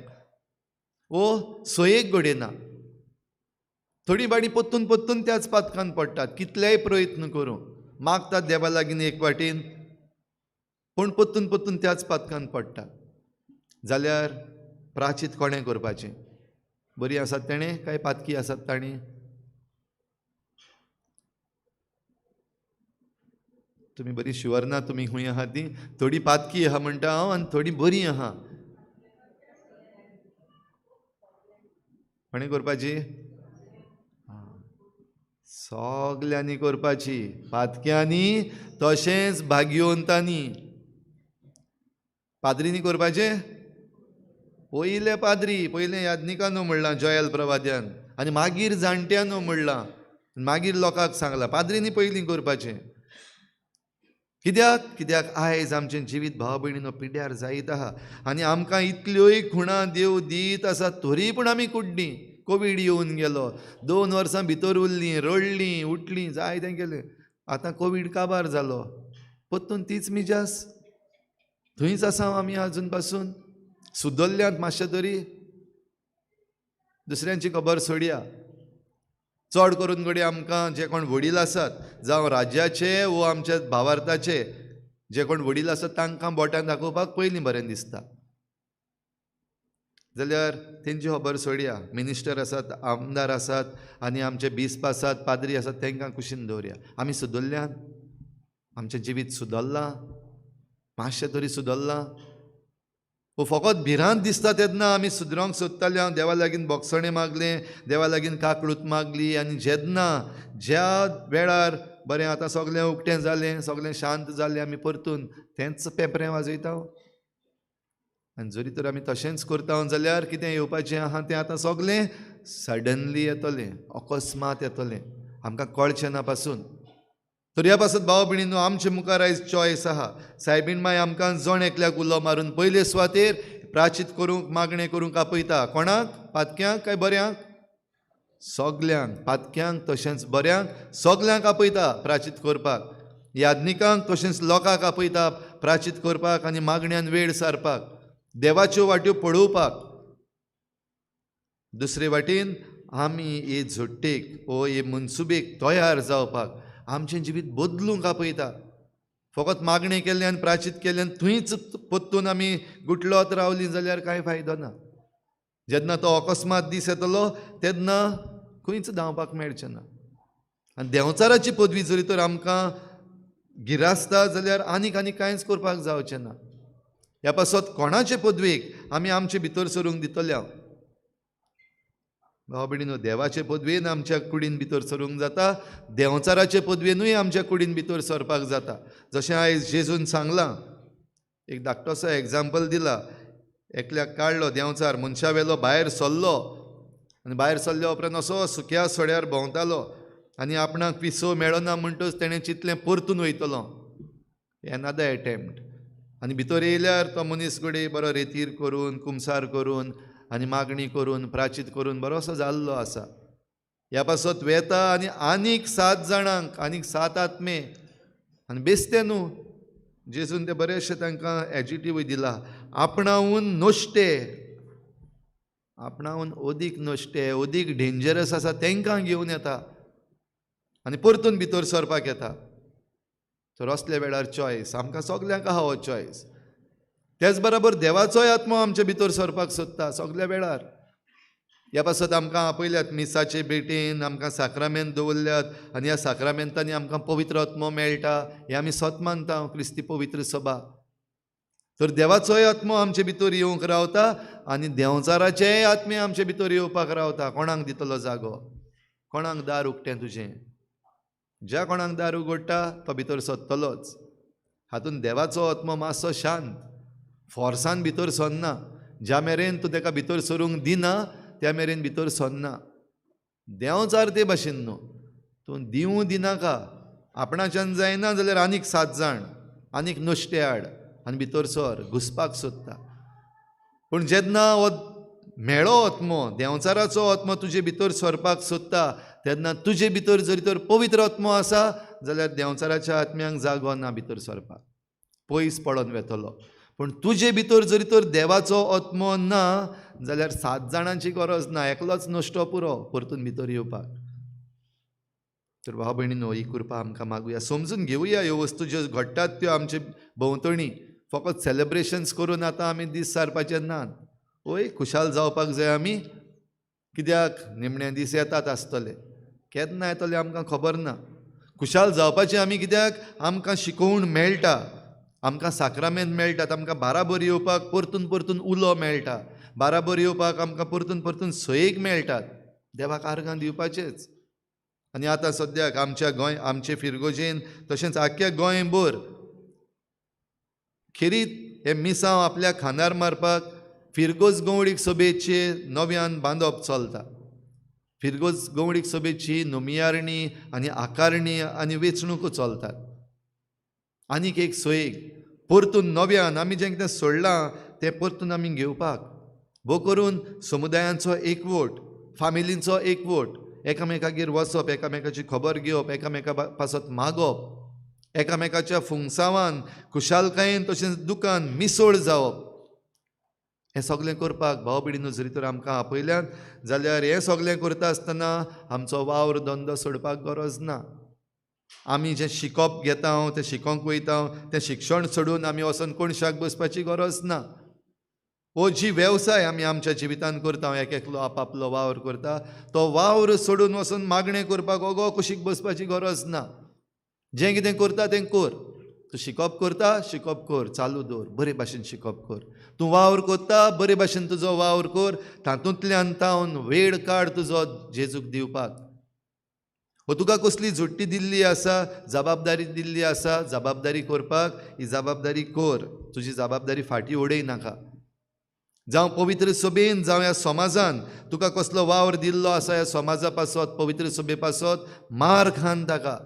वो सोयेक घोडे ना. थोडी बाडी पत्तून पत्तून त्याच पातकान पडटात, कितलेय प्रयत्न करूं मागतात देवा लागीं एक वाटेन, पूण पत्तून पत्तून त्याच पातकान पडटात. जाल्यार प्राचीत कोणें करपाचें? बरी आसात तेणें काय पातकी आसात ताणीं? तुमी बरी शुअर ना तुमी खंय आहा ती. थोडी पातकी आहा म्हणटा हांव, आनी थोडी बरी आहा. कोणें करपाची? सगल्यांनी करपाची, पातक्यांनी तशेंच भाग्यवंतांनी. पाद्रीनी करपाचें? पयले पाद्री, पयले याज्ञिकानो म्हणलां जोयल प्रभाद्यान, आनी मागीर जाणट्यानो म्हणलां, मागीर लोकांक सांगलां. पाद्रीनी पयलीं करपाचें. कित्याक आयज आमचें जिवीत भाव भयणीनो पिड्ड्यार जायत आहा, आनी आमकां इतल्योय खुणां देव दीत आसा, तरी पूण आमी कुड्डीं. कोवीड येवन गेलो, 2 वर्सां भितर उरलीं, रडलीं, उठलीं, जायतें केलें. आतां कोवीड काबार जालो, पत्तून तीच मिजास. थंयच आसा आमी आजून पासून. सुदरल्यांत मातशें तरी. दुसऱ्यांची खबर सोडया. चड करून घडये आमकां जे कोण वडील आसात, जावं राज्याचे वो आमच्या भावार्थाचे जे कोण वडील आसात, तांकां बोटान दाखोवपाक पयलीं बरें दिसता. जाल्यार तेंची खबर सोडया. मिनिस्टर आसात, आमदार आसात, आनी आमचे बिस्प आसात, पाद्री आसात, तांकां कुशीन दवरया. आमी सुदरल्यांत? आमचें जिवीत सुदरलां? मातशें तरी सुदरलां? फकत भिरांत दिसता तेन्ना आमी सुदरोंक सोदताले. हांव देवा लागीं बोगसणें मागलें, देवा लागीं काकळूत मागली, आनी जेन्ना ज्या वेळार बरें आतां सगलें उक्तें जालें, सगलें शांत जालें, आमी परतून तेंच पेपरें वाजयता. आनी जरी तर आमी तशेंच करता जाल्यार कितें येवपाचें आहा तें आतां सगलें सडनली येतलें, अकस्मात येतलें, आमकां कळचें ना पासून. तर ह्या पासत भाव भयणीनो आमचे मुखार आयज चॉयस आहा. सायबीण माय आमकां जण एकल्याक उलो मारून पयले सुवातेर प्राचीत करूंक, मागणें करूंक आपयता. कोणाक? पातक्यांक काय बऱ्यांक? सगल्यांक. पातक्यांक तशेंच बऱ्यांक, सगल्यांक आपयता प्राचीत करपाक. याज्ञिकांक तशेंच लोकांक आपयता प्राचीत करपाक आनी मागण्यांत वेळ सारपाक, देवाच्यो वाट्यो पळोवपाक. दुसरे वाटेन आमी हे झोडटेक वो हे मनसुबेक तयार जावपाक आमचें जिवीत बदलूंक आपयता. फकत मागणें केलें आनी प्राचीत केलें आनी थंयच पत्तून आमी गुटलोत रावलीं जाल्यार कांय फायदो ना. जेन्ना तो अकस्मात दीस येतलो तेन्ना खंयच धांवपाक मेळचें ना. आनी देंवचाराची पदवी जरी तर आमकां गिरासता जाल्यार आनीक कांयच करपाक जावचें ना. ह्या पासत कोणाचे पदवेक आमी आमचे भितर सरूंक दितले. हांव भाव भयणीनो, देवाचे पदवेन आमच्या कुडीन भितर सरूंक जाता, देंवचाराचे पदवेनूय आमच्या कुडीन भितर सरपाक जाता. जशें आयज जेजून सांगलां, एक धाकटोसो एग्जाम्पल दिला. एकल्याक काडलो देंवचार, मनशा वेलो भायर सरलो, आनी भायर सरल्या उपरांत असो सुक्या सड्यार भोंवतालो, आनी आपणाक पिसो मेळना म्हणटच तेणें चिंतलें परतून वयतलो. Another attempt. आनी भितर येयल्यार तो मनीस घोडये बरो रेतीर करून, कुमसार करून, आनी मागणी करून, प्राचीत करून बरोसो जाल्लो आसा. ह्या पासत वेता आनी आनीक 7 जाणांक, आनीक 7 आत्मे, आनी बेस्ते न्हू, जेजून ते बरेचशे तांकां एजिटिव्ह दिला. आपणावून नोश्टे, आपणावून ओदीक नोश्टे, ओदीक डेंजरस आसा तांकां घेवन येता आनी परतून भितर सरपाक येता. तर असल्या वेळार चॉयस आमकां सगल्यांक आहा. हो चॉयस तेच बरोबर देवाचोय आत्मो आमचे भितर सरपाक सोदता सगल्या वेळार. ह्या पासत आमकां आपयल्यात मिसाचे भेटेन आमकां साक्रामेंत दवरल्यात आनी ह्या साक्रामेंतांनी आमकां पवित्र आत्मो मेळटा हें आमी सत मानता क्रिस्ती पवित्र सभा. तर देवाचोय आत्मो आमचे भितर येवंक रावता आनी देंवचाराचेय आत्मे आमचे भितर येवपाक रावता. कोणाक दितलो जागो? कोणाक दार उक्तें तुजें? ज्या कोणाक दार उगडटा तो भितर सोदतलोच. हातून देवाचो आत्मो मातसो शांत, फोर्सान भितर सरना. ज्या मेरेन तूं ताका भितर सरूंक दिना त्या मेरेन भितर सरना. देंवचार ते भाशेन न्हू, तूं दिवूं दिनाका. आपणाच्यान जायना जाल्यार आनीक 7 जाण आनीक नश्टे हाड आनी भितर सर, घुसपाक सोदता. पूण जेन्ना हो मेळो आत्मो, देंवचाराचो आत्मो तुजे भितर सरपाक सोदता, तेन्ना तुजे भितर जरी तर पवित्र आत्मो आसा जाल्यार देंवचाराच्या आत्म्यांक जागो ना भितर सरपाक, पयस पडोन वेतलो. पूण तुजे भितर जरी तर देवाचो आत्मो ना जाल्यार 7 जाणांची गरज ना, एकलोच नश्टो पुरो परतून भितर येवपाक. तर भाव भयणीनो, ही कृपा आमकां मागुया, समजून घेवया ह्यो वस्तू ज्यो घडटात त्यो आमचे भोंवतणी. फकत सेलेब्रेशन्स करून आतां आमी दीस सारपाचे नात. ओय, खुशाल जावपाक जाय आमी. कित्याक निमणे दीस येतात आसतले, केन्ना येतले आमकां खबर ना. खुशाल जावपाचें आमी कित्याक आमकां शिकोवण मेळटा, आमकां साक्रामेंत मेळटात, आमकां बाराबर येवपाक परतून परतून उलो मेळटा, बाराबर येवपाक आमकां परतून परतून सयेक मेळटात. देवाक आर्गां दिवपाचेच. आनी आतां सद्याक आमच्या गोंय, आमचे फिरगोजेन तशेंच आख्ख्या गोंयभर खेरीत हे मिसांव आपल्या खांदार मारपाक फिरगोज गवळीक सभेचे नव्यान बांदप चलता. फिरगोज गवळीक सभेची नुमियारणी आनी आकारणी आनी वेंचणूक चलतात. आनीक एक सोयेक परतून नव्यान आमी जें कितें सोडलां तें परतून आमी घेवपाक, भोव करून समुदायांचो एकवट, फामिलींचो एकवट, एकामेकागेर वचप, एकामेकाची खबर घेवप, एकामेका पासत मागप, एकामेकाच्या फुंगसावान खुशालकायेन तशेंच दुखान मिसळ जावप. हें सगळें करपाक भाव भयणीनो जरी तर आमकां आपयल्यात जाल्यार हें सगळें करता आसतना आमचो वावर धंदो सोडपाक गरज ना. आमी जें शिकप घेता, तें शिकोंक वयता, तें शिक्षण सोडून आमी वचोन कोणशाक बसपाची गरज ना. हो जी वेवसाय आमी आमच्या जिवितान करता, एक एकलो आपआपलो वावर करता, तो वावर सोडून वचून मागणें करपाक ओगो कुशीक बसपाची गरज ना. जें कितें करता तें कर. तूं शिकप करता, शिकप कर, चालू दवर, बरे भाशेन शिकप कर. तूं वावर करता, बरे भाशेन तुजो वावर कर, तातूंतल्यान तावन वेळ काड तुजो जेजूक दिवपाक. हो तुका कसली झुट्टी दिल्ली आसा, जबाबदारी दिल्ली आसा जबाबदारी करपाक, ही जबाबदारी कर. तुजी जबाबदारी फाटीं उडय नाका. जावं पवित्र सभेन जावं ह्या समाजान तुका कसलो वावर दिल्लो आसा, ह्या समाजा पासत, पवित्र सभे पासत मार खान ताका.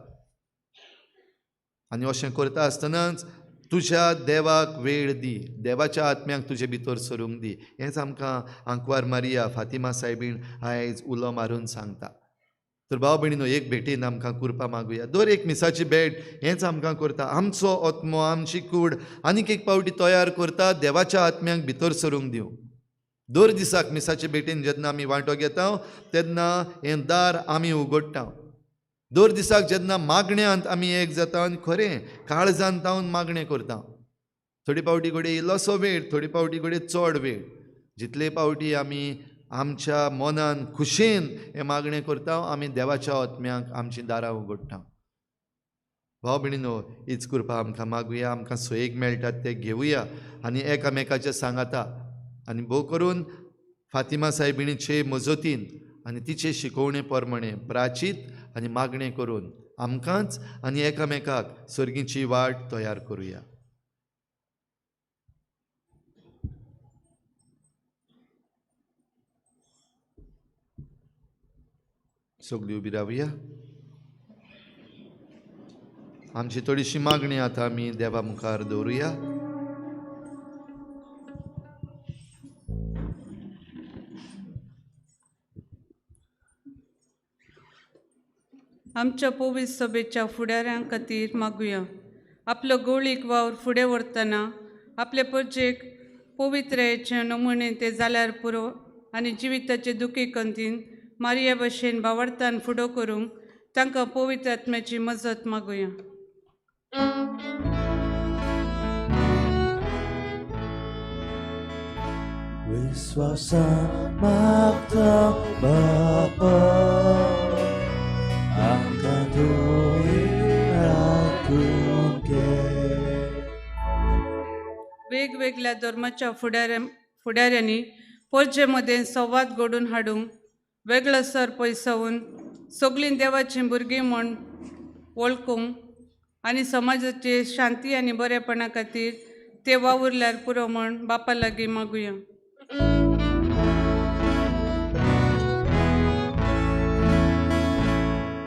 आनी अशें करता आसतनाच तुज्या देवाक वेळ दी, देवाच्या आत्म्याक तुजे भितर सरूंक दी. हेंच आमकां आंकवार मारिया फातिमा सायबीण आयज उलो मारून सांगता. तर भाव भयणीनो, एक भेटेन आमकां कृपा मागुया. दर एक मिसाची भेट हेंच आमकां करता. आमचो आत्मो, आमची कूड आनीक एक पावटी तयार करता देवाच्या आत्म्याक भितर सरूंक दिवं. दर दिसाक मिसाचे भेटेन जेन्ना आमी वांटो घेता तेन्ना हें दार आमी उगडटा. दर दिसाक जेन्ना मागण्यांत आमी एक जाता आनी खरें काळजान तावन मागणें करता. थोडी पावटी घडये इल्लोसो वेळ, थोडी पावटी घडये चड वेळ. जितले पावटी आमी आमच्या मनान खुशेन हें मागणें करता, आमी देवाच्या आत्म्याक आमची दारां उगडटा. भाव भयणीनो, हीच कृपा आमकां मागुया. आमकां सोयेक मेळटात ते घेवया आनी एकामेकाचें सांगाता. आनी भोव करून फातिमा सायबिणीचे मजतीन आनी तिचे शिकोवणे प्रमाणे प्राचीत आनी मागणें करून आमकांच आनी एकामेकाक सर्गीची वाट तयार करुया. सगळीं उबी रावया. आमची थोडीशी मागणी आतां आमी देवा मुखार दवरुया. आमच्या पवित्र सभेच्या फुडाऱ्यां खातीर मागुया. आपलो गवळीक वावर फुडें व्हरतना आपले परजेक पवित्रतेचे नमुने ते जाल्यार पुरो आनी जिविताचे दुखे कंतीन मारिया भशेन भावार्थान फुडो करूंक तांकां पवित्र आत्म्याची मजत मागुया. विश्वासान मागता बापा आमकां दोळे राखून घे. वेगवेगळ्या धर्माच्या फुडाऱ्यांनी पोरचेमध्ये संवाद घडोवन हाडूंक वेगळो सर पयसवून सगळीं देवाचीं भुरगीं म्हूण वळखूंक आनी समाजाचे शांती आनी बरेपणा खातीर ते वावुरल्यार पुरो म्हूण बापा लागीं मागुया.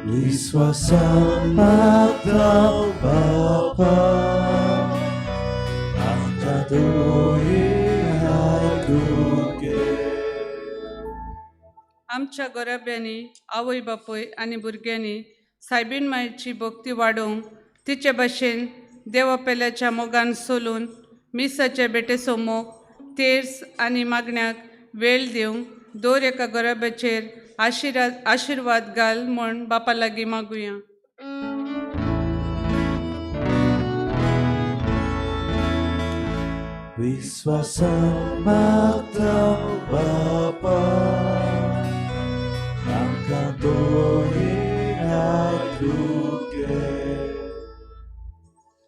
विश्वासान मागता बापा आमकां दोळे राखून घे. आमच्या गोरब्यांनी आवय बापूय आनी भुरग्यांनी सायबीण मायेची भक्ती वाडोवंक तिचे भाशेन देवापेल्याच्या मोगान सोलून मिसाचे बेटे सोमोक तेर्स आनी मागण्याक वेळ दिवंक दर एका गोरब्याचेर आशिर्वाद घाल म्हूण बापा लागीं मागुया. विश्वासान मागता बापा आमकां दोळे राखून घे.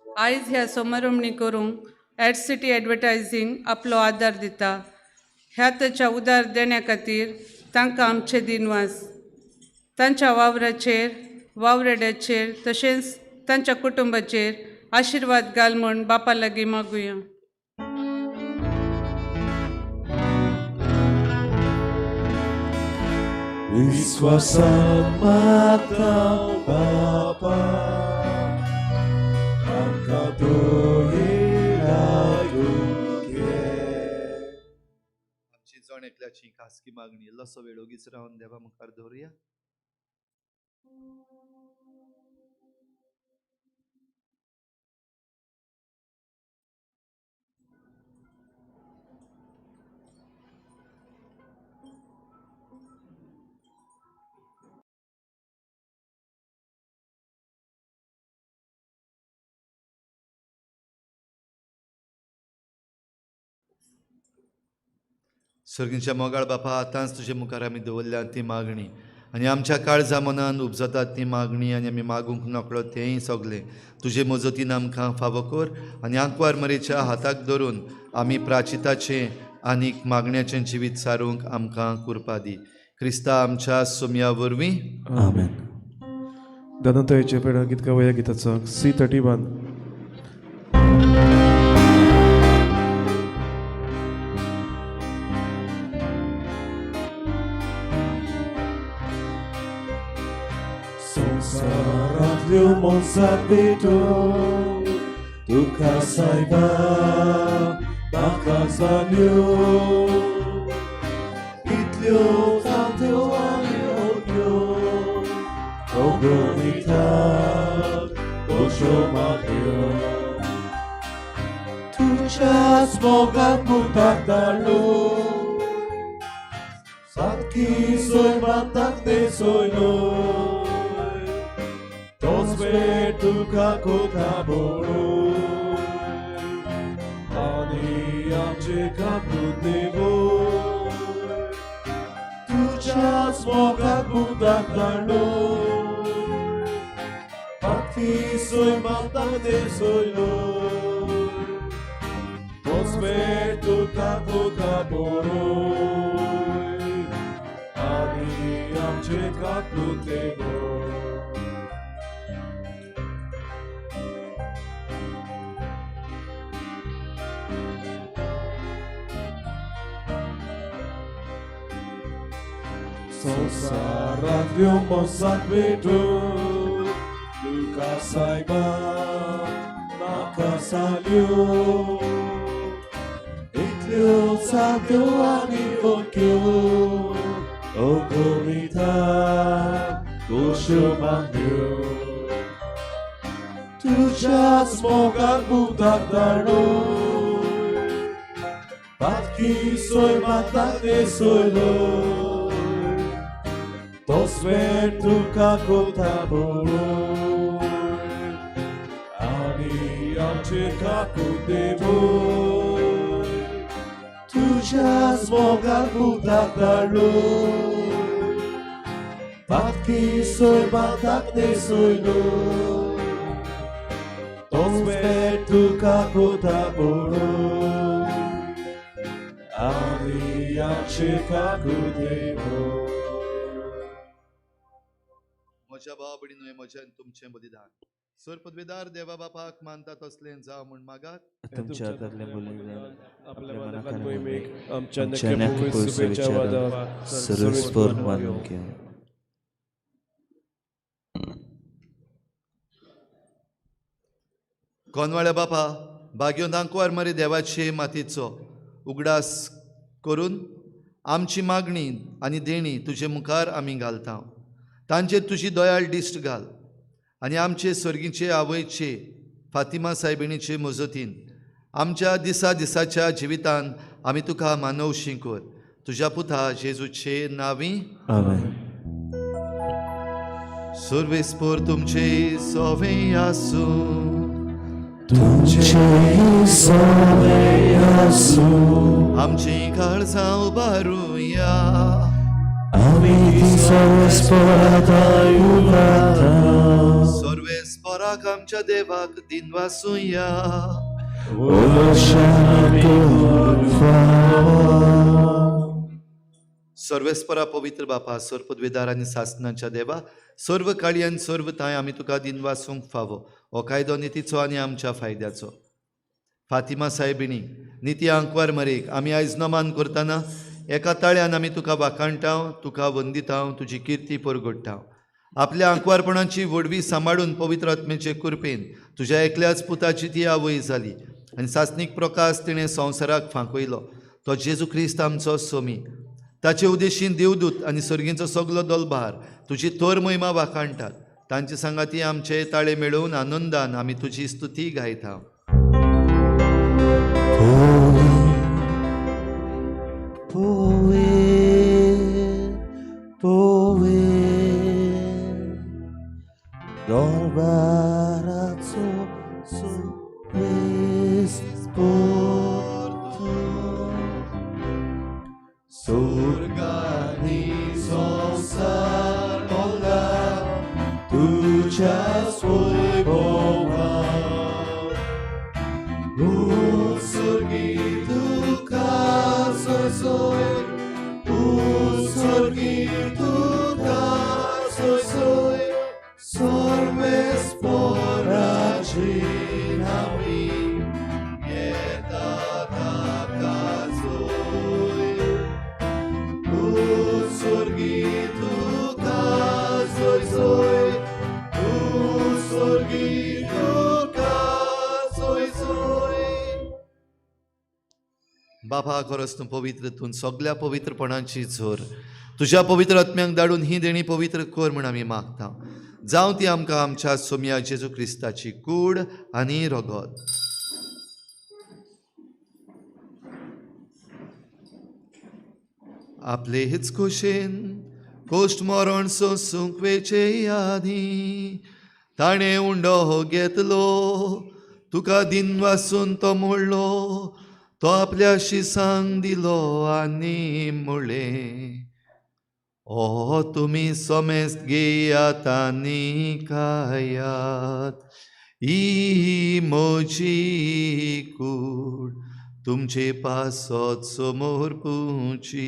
आयज ह्या समारंभणी करूंक एड सिटी एडवर्टायझींग आपलो आदार दिता. ह्या ताच्या उदार देण्या खातीर तांकां आमचे दिनवास. तांच्या वावराचेर वावरेड्याचेर तशेंच तांच्या कुटुंबाचेर आशिर्वाद घाल म्हूण बापा लागीं मागुया. विश्वासान मागता बापा आमकां दोळे राखून घे. आमची जण एकल्याची खासगी मागणी इल्लोसो वेळ ओगीच रावन देवा मुखार दवरुया. सर्गींच्या मोगाळ बापा आतांच तुजे मुखार आमी दवरल्या ती मागणी आनी आमच्या काळजा मनान उपजतात ती मागणी आनी आमी मागूंक नकळो तेंय सगलें तुजे मजतीन आमकां फावो कर आनी आंकवार मरेच्या हाताक धरून आमी प्राचिताचें आनीक मागण्याचें जिवीत सारूंक आमकां कुरपा दी. क्रिस्ता आमच्या सोम्या वरवीं आमेन. दानतयेचे पेडा गीत गावया गिताचो C31. संसारांतल्यो मोसात भेटो तुका सायबा म्हाका जाल्यो इतल्यो जाल्यो आनी ओग्यो ओग्रोनितात कश्यो मागयो तुज्याच मोगाक मुताक धाडलो सारकी सोय माताक ते सोयलो तोच वेळ तुका कोता बोळो आनी आमचे कापून देवो तुज्याच मोगाक मुताक धाडलो सारकी सोय माताक ते सोयलो तोच वेळ तुका कोता बोळो आनी आमचे कापून देवो. संसारांतल्यो मोसात भेटो तुका सायबा म्हाका जाल्यो इतल्यो जाल्यो आनी ओग्यो ओग्रोनितात कश्यो मागयो तुज्याच मोगाक मुताक धाडो बाकी सोय माताक ते सोयलो तोच वेळ तुका कोता बोळो आनी आमचे काकू देवो तुझ्याच मोगान पुताक धाडलो बाकी सोय बाताक ते सोयलो तोच वेळ तुका कोता पडो आमी आमचे काकू देवो म्हज्या भाव भयणीनो म्हजें तुमचें बलिदान सर पदवीदार देवा बापाक मानता तसलें जावं म्हूण मागात तुमच्या हातांतलें बलिदान आपल्या मनाखाल मोहिमेक आमच्या नखे शुभेच्छा वादक सर्वस्वर मानून घेऊ कोनवाळ्या बापा भाग्यो दांकवार मरे देवाचे मातयेचो उगडास करून आमची मागणी आनी देणी तुजे मुखार आमी घालता तांचेर तुजी दयाळ दिश्ट घाल आनी आमचे सर्गीचे आवयचे फातिमा सायबिणीचे मजतीन आमच्या दिसा दिसाच्या जिवितान आमी तुका मानवशी कर तुज्या पुता जेजूचे नांवी आमेन सर्वेस्पोर तुमचे सोवे आसूं आमची काळजां उबारुया सर्वेस्पराक आमच्या देवाक दिनवासुया सर्वेस्परा पवित्र बापा सर्व पदवीदार आनी सासणाच्या देवा सर्व काळी आनी सर्व ताय आमी तुका दिनवासूंक फावो हो कायदो नितीचो आनी आमच्या फायद्याचो फातिमा सायबिणी निती आंकवार मरेक आमी आयज नमान करतना एका ताळ्यान आमी तुका वाखाणटाव तुका वंदिताव तुजी किर्ती परगडटाव आपल्या आंकवारपणाची वडवी सांबाळून पवित्र आत्मेचे कृपेन तुज्या एकल्याच पुताची ती आवय जाली आनी सासनीक प्रकाश तिणें संवसाराक फांकयलो तो जेजू क्रिस्त आमचो सोमी ताचे उद्देशीन देवदूत आनी सर्गींचो सगलो दलबार तुजी तोर महिमा वाखाणटात तांचे सांगाती आमचे ताळे मेळोवन आनंदान आमी तुजी स्तुती गायता दरबाराचो सुर्गानी संसार मोला तुझ्याच वैभवान उत्सर्गी तुका सोय उत्सर्गी तुका सोय सर्वेस्पराची नावी येता ताका सोय उत्सर्गी तुका सोय उत्सर्गी तुका सोय बापा खरोच तूं पवित्र तूं सगळ्या पवित्रपणाची झोर तुज्या पवित्र आत्म्यांक धाडून ही देणी पवित्र कर म्हण आमी मागता जावं ती आमकां आमच्या सोम्या जेजू क्रिस्ताची कूड आनी रगत आपले हिच खोशेन कोश्ट मरण सोंसूंक वेचे यादी ताणें उंडो हो घेतलो तुका दिन वासून तो मोडलो तो आपल्या शिसांक दिलो आनी मुळे ओ तुमी सोमेस्त घेयात आनी खायात ही म्हजी कूड तुमचे पासत समोर पुची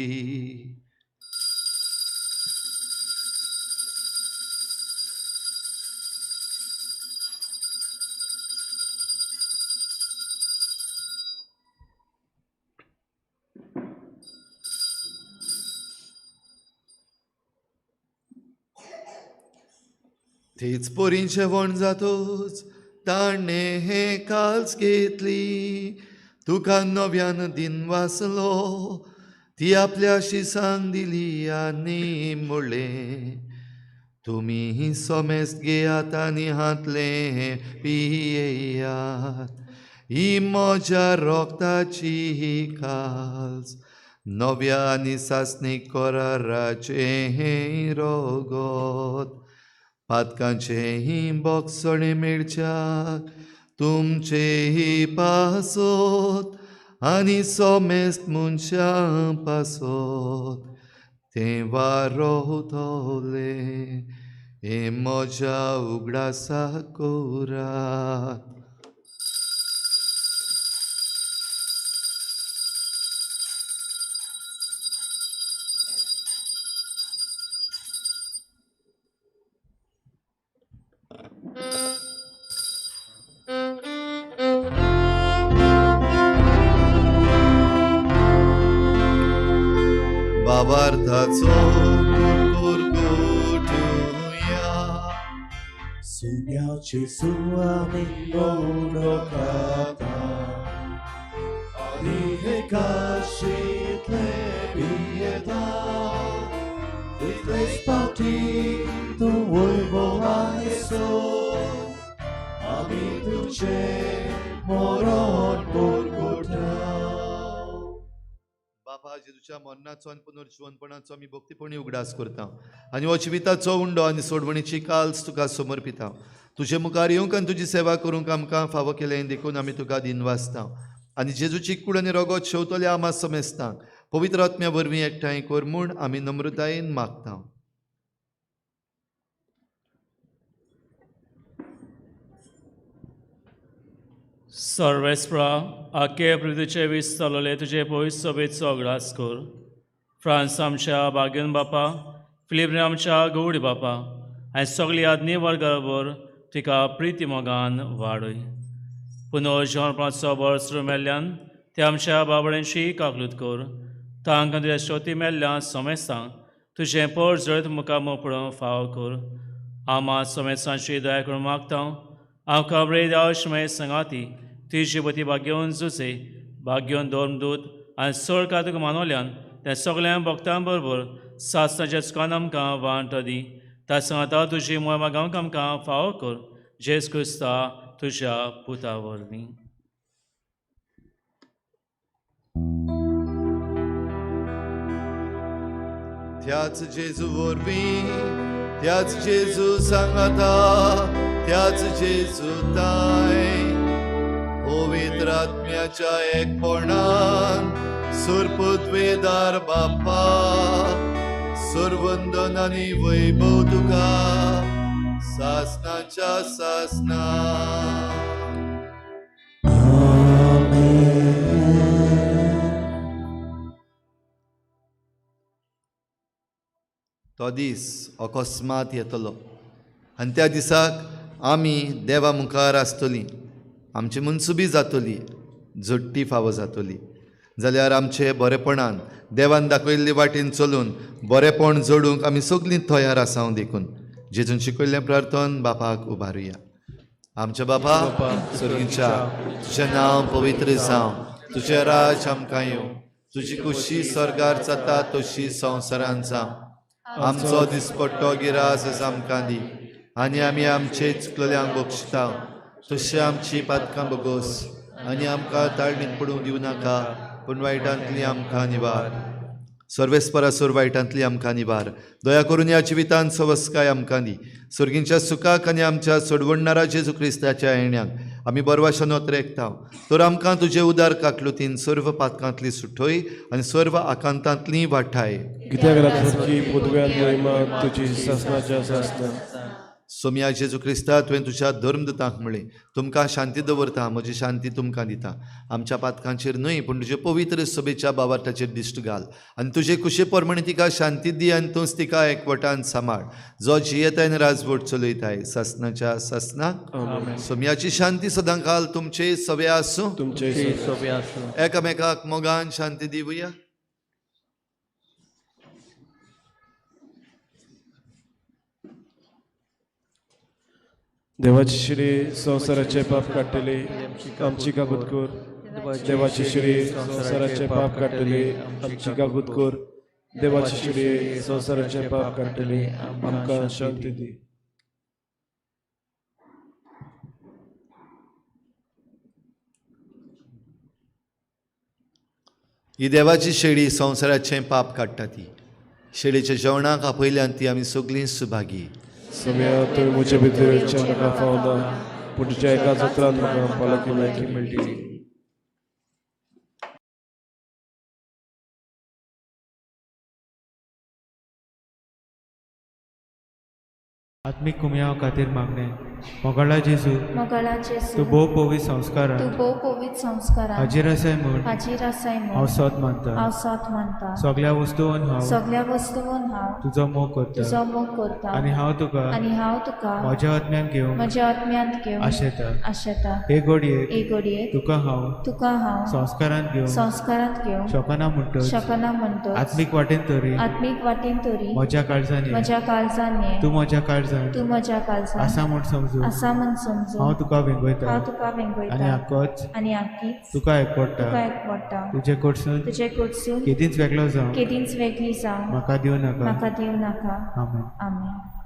तेच पोरीं जेवण जातोच ताणें हे काल्स घेतली तुका नव्यान दिन वासलो ती आपल्या शिसांक दिली आनी मुळे तुमी सोमेस्त घेयात आनी हातले पियेयात ही म्हज्या रोगताची ही काल्स नव्या आनी सासणीक कराराचे हे रोगत पातकांचेही बोगसणे मेळच्याक तुमचेही पासोत आनी सोमेस्त मनशां पासत तें वारोतले हे म्हज्या उगडासा कोरात. बाबार्थाचो गुरगुटुया सुन्याची सुवामी गोडोकाता आनी हे काशीतले बियेता इतलेच पावटी तूं वैभवायसो आमी तुजे मरण गुरगुटा. बापा जेजूच्या मरणाचो आनी पुनर्जीवनपणाचो आमी भक्तीपणी उगडास करता आनी हो जिविताचो उंडो आनी सोडवणीची काल्स तुका समर्पिता. तुजे मुखार येवंक आनी तुजी सेवा करूंक आमकां फावो केलें देखून आमी तुका दिनवासता आनी जेजूची कूड आनी रगत शेवतल्या आमा समेस्तांक पवित्र आत्म्या वरवीं एकठांय कर म्हूण आमी नम्रतायेन मागता. सर्वेस्प्रा आखे पृथ्वीचे वीस चलले तुजे पयस सभेचो अगडास कर. फ्रांस आमच्या बागेन बापा, फिलिप आमच्या गवडी बापा आनी सगळी आदनी वर्गाबरोबर तिका प्रिती मोगान वाडय. पुनर्जीवनपणाचो बळसर मेल्ल्यान ते आमच्या बाबड्यांची काकलूत कर. तांकां तुज्या श्रोती मेल्ल्या समेस्तांक तुजें पर जळत मुखार मोपळो फाव कर. आमा समेस्तांची दया करून मागता. आमकां बरे देवशमय संगाती तुजी बती भाग्यवन जुचे भाग्यवन धर्मदूत आनी चड काळ तुका मानवल्यान त्या सगळ्या भक्तां बरोबर सासणाच्या चुकान आमकां वांट दी. त्या सांगता तुजी मोहिमा गांवक आमकां फावो कर. जेस क्रिस्ता तुज्या पुता वरवीं. त्याच जेजू वरवीं त्याच जेजू सांगाता त्याच जेजू ताय पवित्र आत्म्याच्या एकपणान सुरपृथ्वीदार बाप्पा सुरवंदन आनी वैभव तुका सासणाच्या सासना. तो दीस अकस्मात येतलो आनी त्या दिसाक आमी देवा मुखार आसतलीं. आमची मनसुबी जातली झडटी फावो जातली जाल्यार आमचे बरेपणान देवान दाखयल्ले वाटेन चलून बरेपण जोडूंक आमी सगळीं तयार आसांव देखून जेजून शिकयल्लें प्रार्थन बापाक उबारुया. आमच्या बापा सर्गीच्या तुजें नांव पवित्र जावं. तुजें राज आमकां येवं. तुजी खुशी स्वर्गार जाता तशी संवसारांत जावं. आमचो दिसपट्टो गिरास आज आमकां दी आनी आमी आमचे चुकलेल्यांक बक्षिता तशें आमची पातकां बगोस आनी आमकां ताळणीत पडूंक दिवं नाका पूण वायटांतली आमकां निवार. सर्वेस्परासोर वायटांतली आमकां निवार. दया करून ह्या जिवितांत सवस्काय आमकां दी. सर्गींच्या सुखाक आनी आमच्या सोडवणणारा जेजू क्रिस्ताच्या येण्याक आमी बरवाशान वत्रेकता. तर आमकां तुजे उदार काकलुतीन सर्व पातकांतली सुटोय आनी सर्व आकांतांतली वाठाय. कित्याक रातची पदव्यान मोहिमा तुजी सासणाच्या सासना. सोम्या जेजू क्रिस्ता तुवें तुज्या धर्मदूतांक म्हणलें तुमकां शांती दवरता म्हजी शांती तुमकां दिता. आमच्या पातकांचेर न्हय पूण तुजे पवित्र सभेच्या बाबार्थाचेर दिश्ट घाल आनी तुजे कुशे परमणी तिका शांती दी आनी तूंच तिका एकवटान सांबाळ जो जियेताय राजवट चलयताय सासणाच्या सासनाक. सोम्याची शांती सदां काल तुमचे सवे आसूं. तुमचे एकामेकाक मोगान शांती दिवया. देवाची श्री संवसाराचे पाप काडटली आमची कागूद कर. देवाची श्री संवसाराचे पाप काडटली आमची कागूद कर. देवाची श्री संवसाराचे पाप काडटली आमकां शांती दी. ही देवाची शेळी संवसाराचें पाप काडटा ती. शेळीच्या जेवणाक आपयल्यान ती आमी सगळीं सुभागी. सोम्या तुवें म्हजे भितर म्हाका फावना पूण तुज्या एकाच उतरान म्हाका पालकी मेळटली. आत्मिक कुमयाव खातीर मागणे मोगाळा जेजू मोगाळा तूं जेजू भोव पवित संस्कारां तूं भोव पवित संस्कारां हाजीर आसाय म्हूण हाजीर आसाय हांव म्हूण सोत मानता हांव सोत मानता सगळ्या वस्तूंवन हांव सगळ्या वस्तूंवन हांव तुजो मोग करता तुजो मोग करता आनी हांव तुका म्हज्या आत्म्यान घेवंक म्हज्या आत्म्यांत घेवंक आशेता आशेता हे घडयेक हे घडयेक तुका हांव संस्कारांत घेवंक संस्कारांत घेवंक शकना म्हणटच शकना म्हणटच आत्मीक वाटेन तरी आत्मीक वाटेन तरी म्हज्या काळजान ये. म्हज्या काळजान ये. तूं म्हज्या काळजान तूं म्हज्या काळजान आसा म्हूण समजू आसा म्हूण समजू हांव तुका वेंगयता हांव तुका आनी वेंगयता आक्कोच आनी आख्खीच तुका एकपडटा तुका एकवडटा तुजे कडसून तुजे कडसून केदींच वेगळो जावं केदींच वेगळी जावं म्हाका दिवं नाका म्हाका दिवं नाका आमेन आमेन.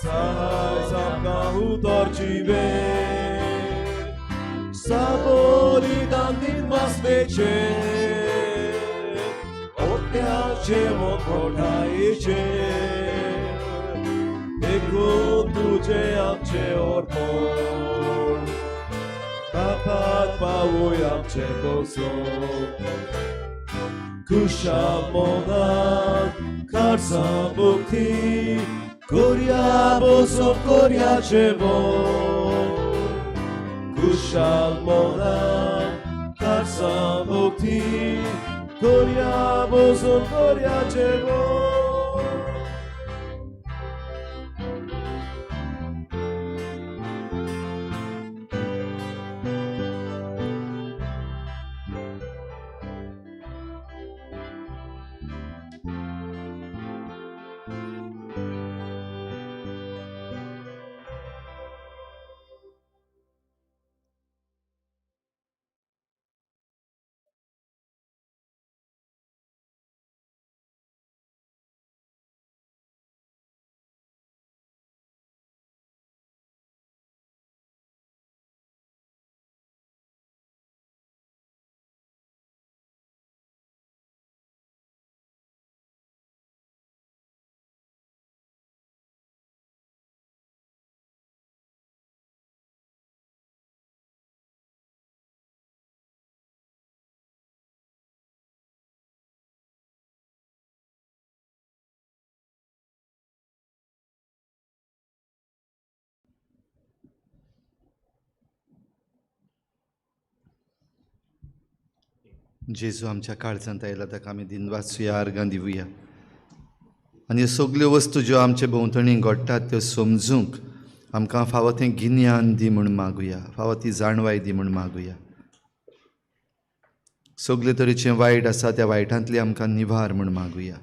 Sahaj zamka utorčivé, Zabolidam din masmece Otniace mokornaice Ekun tuce amce orpon Tapat pavuj amce koso Kushamonan karsam bukti Korya bozom korya çevo Kushamonan karsam bukti Korya bozom korya çevo जेजू आमच्या काळजांत आयला ताका आमी दिनवासुया आर्गां दिवया आनी ह्यो सगल्यो वस्तू ज्यो आमचे भोंवतणी घडटात त्यो समजूंक आमकां फावो तें गिन्यान दी म्हूण मागुया फावो ती जाणवाय दी म्हूण मागुया सगले तरेचें वायट आसा त्या वायटांतली आमकां निवार म्हूण मागुया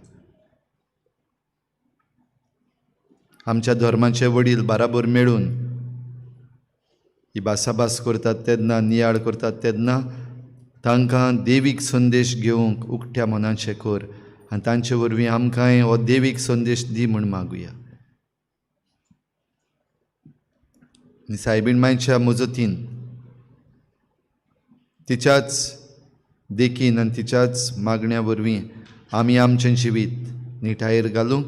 आमच्या धर्माचे वडील बाराबर मेळून ही भासाभास करतात तेन्ना नियाळ करतात तेन्ना तांकां देवीक संदेश घेवंक उक्त्या मनाचें कर आनी तांचे वरवीं आमकांय हो देवीक संदेश दी म्हूण मागुया सायबीण मांयच्या मजतीन तिच्याच देखीन आनी तिच्याच मागण्या वरवीं आमी आमचें जिवीत निठायेर घालूंक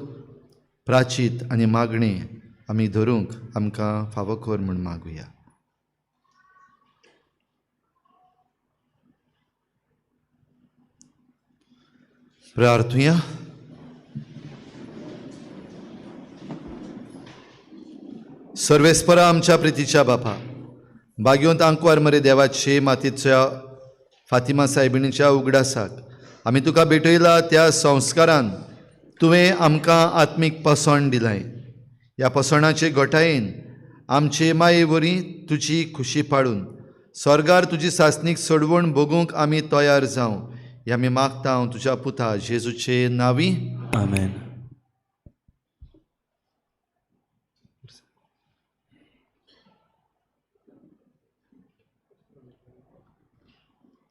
प्राचीत आनी मागणी आमी धरूंक आमकां फावो कर म्हूण मागुया प्रार्थुया सर्वेस्परा आमच्या प्रितीच्या बापा बागयोंत आंकवार मरे देवाचे मातयेच्या फातिमा सायबिणीच्या उगडासाक आमी तुका भेटयला त्या संस्कारान तुवें आमकां आत्मीक पसण दिलें ह्या पसणाचे घटायेन आमचे माये वरी तुजी खुशी पाडून स्वर्गार तुजी सासणीक सडवण भोगूंक आमी तयार जावं हे आमी मागता हांव तुज्या पुता जेजूचे नांवी आमेन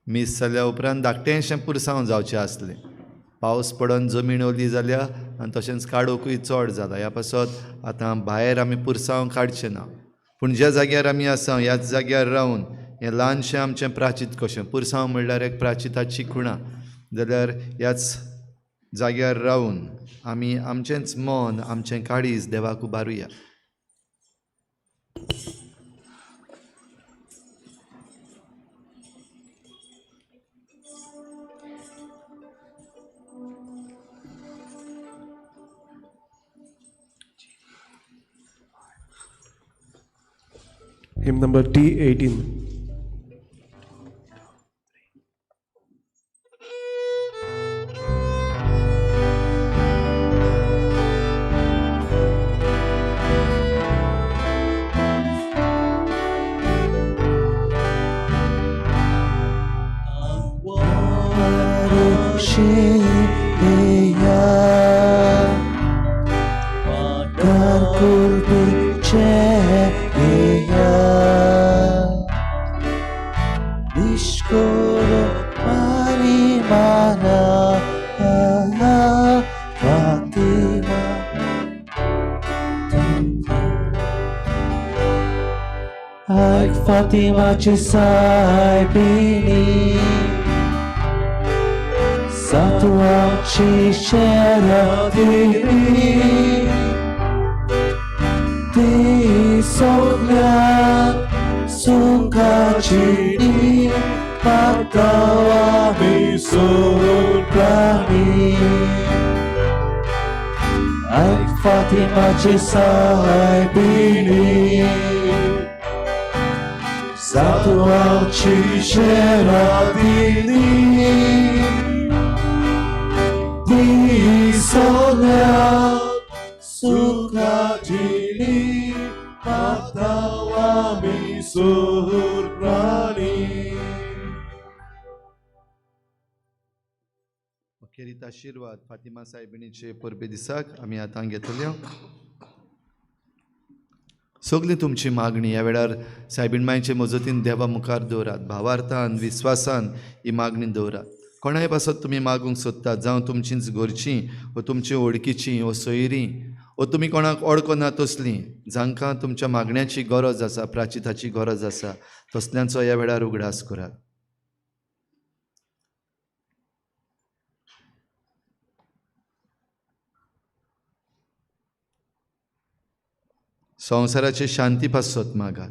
मीस जाल्या उपरांत धाकटेंशें पुरसांव जावचें आसलें पावस पडून जमीन ओली जाल्या आनी तशेंच काडोकूय चड जाला ह्या पासत आतां भायर आमी पुरसांव काडचें ना पूण ज्या जाग्यार आमी आसा ह्याच जाग्यार रावन हें ल्हानशें आमचें प्राचीत कशें पुरसांव म्हणल्यार एक प्राचिताची खुणा जाल्यार ह्याच जाग्यार रावन आमी आमचेंच मन आमचें काळीज देवाक उबारुया Hymn number T18. आयक फातिमाची सायबिणी सांग आमची शराफिणी ती सगळ्यांक सुखाची पाताव आमी सोडलानी आयक फातिमाची सायबिणी सांग आमची शराफिणी ती सगळ्यांक सुखाची पाताव आमी सोडलानी. अखेरीत आशीर्वाद फातिमा सायबिणीचे परबे दिसाक आमी आतां घेतल्यो. सगली तुमची मागणी ह्या वेळार सायबीण मांयचे मजतीन देवा मुखार दवरात. भावार्थान विस्वासान ही मागणी दवरात. कोणाय पासत तुमी मागूंक सोदतात, जावं तुमचींच घरचीं वा तुमची ओळखीचीं वा सोयरीं वा तुमी कोणाक ओळखो ना तसलीं जांकां तुमच्या मागण्याची गरज आसा, प्राचिताची गरज आसा, तसल्यांचो ह्या वेळार उगडास करात. संवसाराची शांती पासत मागात.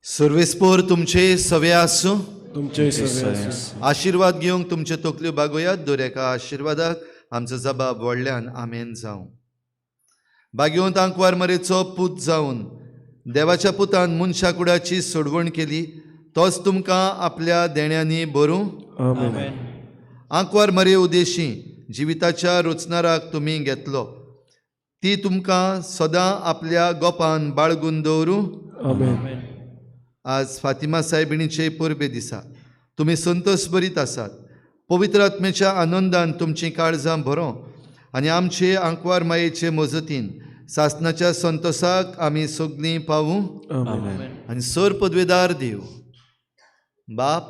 सर्वेस्पोर तुमचे सवे आसूं. तुमचे सगळे आशीर्वाद घेवंक तुमच्यो तकल्यो बागोयात. दोरेका आशिर्वादाक आमचो जबाब व्हडल्यान आमेन जावं. बागेवंत आंकवार मरेचो पूत जावन देवाच्या पुतान मनशा कुडाची सोडवण केली, तोच तुमकां आपल्या देण्यांनी भरूं. आमेन. आंकवार मरे उदेशी जिविताच्या रुचनाराक तुमी घेतलो, ती तुमकां सदां आपल्या गोपान बाळगून दवरूं. आमेन. आज फातिमा सायबिणीचे परबे दिसा तुमी संतोश भरीत आसात. पवित्र आत्मेच्या आनंदान तुमची काळजां भरो आनी आमचे आंकवार मायेचे मजतीन सासणाच्या संतोषाक आमी सगळीं पावूं. आमेन. आनी सर पदवेदार देव बाप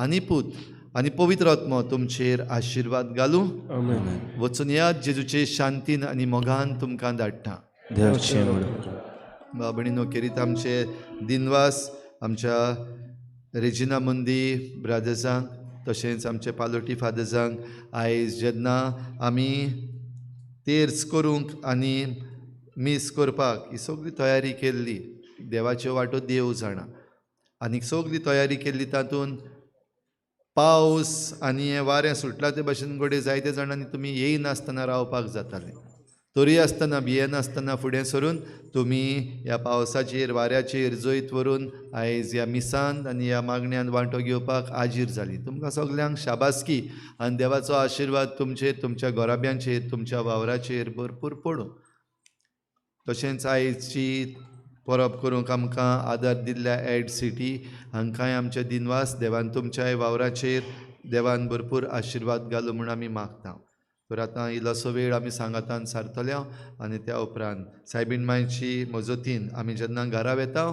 आनी पूत आनी पवित्र आत्मो तुमचेर आशिर्वाद घालूं. आमेन. वचून याद जेजूचे शांतीन आनी मोगान तुमकां धाडटा. देवचें बाबणीनो केरीत आमचे दिनवास आमच्या रेजिना मंदी ब्रादर्सांक तशेंच आमचे पालोटी फादर्सांक आयज जेन्ना आमी तेर्स करूंक आनी मीस करपाक ही सगळी तयारी केल्ली, देवाच्यो वाटो देव जाणा, आनी सगळी तयारी केल्ली तातूंत पावस आनी हें वारें सुटलां ते भाशेन घडये जायते जाणांनी तुमी येयनासतना रावपाक जातालें. तरी आसतना भियेनासतना फुडें सरून तुमी ह्या पावसाचेर वाऱ्याचेर जैत व्हरून आयज ह्या मिसांत आनी ह्या मागण्यांत वांटो घेवपाक आजीर जाली. तुमकां सगल्यांक शाबासकी आनी देवाचो आशिर्वाद तुमचेर, तुमच्या गोराब्यांचेर, तुमच्या वावराचेर भरपूर पडूं. तशेंच आयजची परब करूंक आमकां आदार दिल्ल्या एड सिटी हांकांय आमचे दिनवास देवान तुमच्याय वावराचेर देवान भरपूर आशिर्वाद घालूं म्हूण आमी मागता. तर आतां इल्लोसो वेळ आमी सांगातान सारतल्या आनी त्या उपरांत सायबीण मांयची मजतीन आमी जेन्ना घरा वेता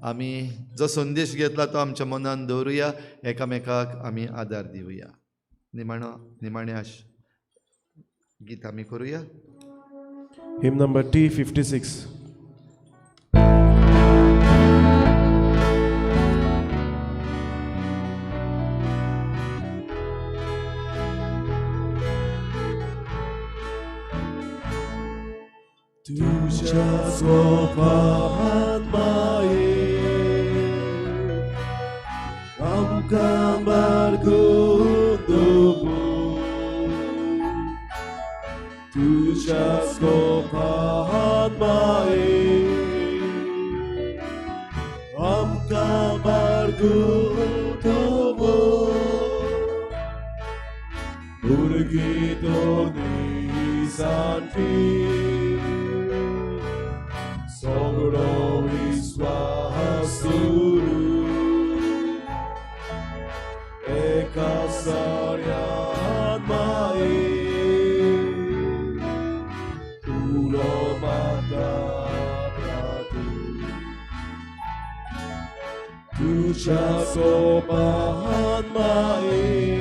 आमी जो संदेश घेतला तो आमच्या मनान दवरुया, एकामेकाक आमी आदार दिवया. निमाणें गीत आमी करुया. Hymn number T56. तुझ्या स्वभावात माये आमकां बाळगून दवर. तुझ्या स्वभावात माये आमकां बाळगून दवर. भुरगीं दोनी सांठी सगळो विस्वास सुरू एका साऱ्यात माये तुलो माता प्रार्थू. तुझ्या सोपान माये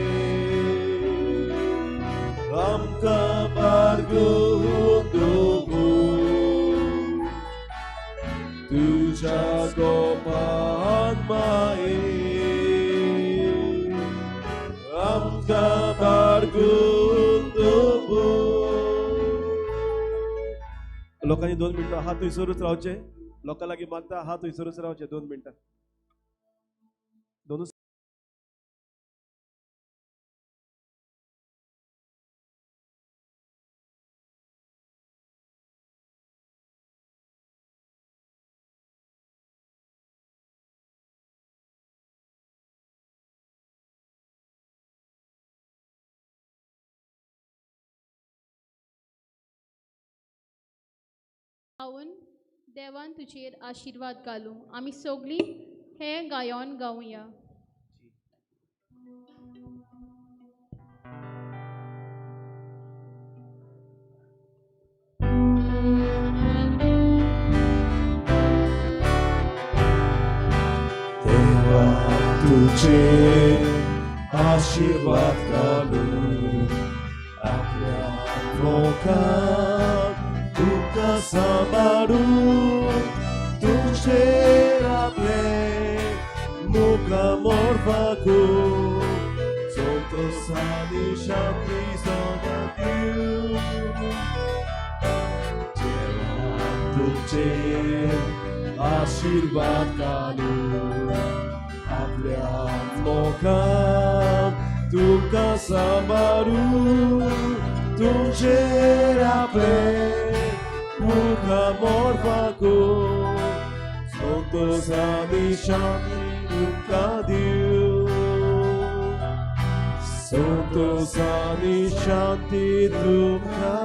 आमकां बारगून दवर तुझ्या सोपान माये आमकां बारगून दवर. लोकांनी 2 मिनटां हात थंयसरूच रावचे. लोकां लागीं मागता हात थंयसरूच रावचे 2 मिनटां. दोनूच हांवें देवान तुजेर आशिर्वाद घालूं. आमी सगळीं हें गायोन गावया. देवा तुझे आशीर्वाद घालून आपल्या लोकांक तुका सांबाळून तुझेर आपले मुखामोर वागून संतोषानी शांती सदा दिवं. देवा तुझेर आशीर्वाद घालून आपल्या लोकांक तुका सांबाळून तुझेर आपले मुखामोर वागून संतोषानी शांती तुका दिवं. संतोषानी शांती तुका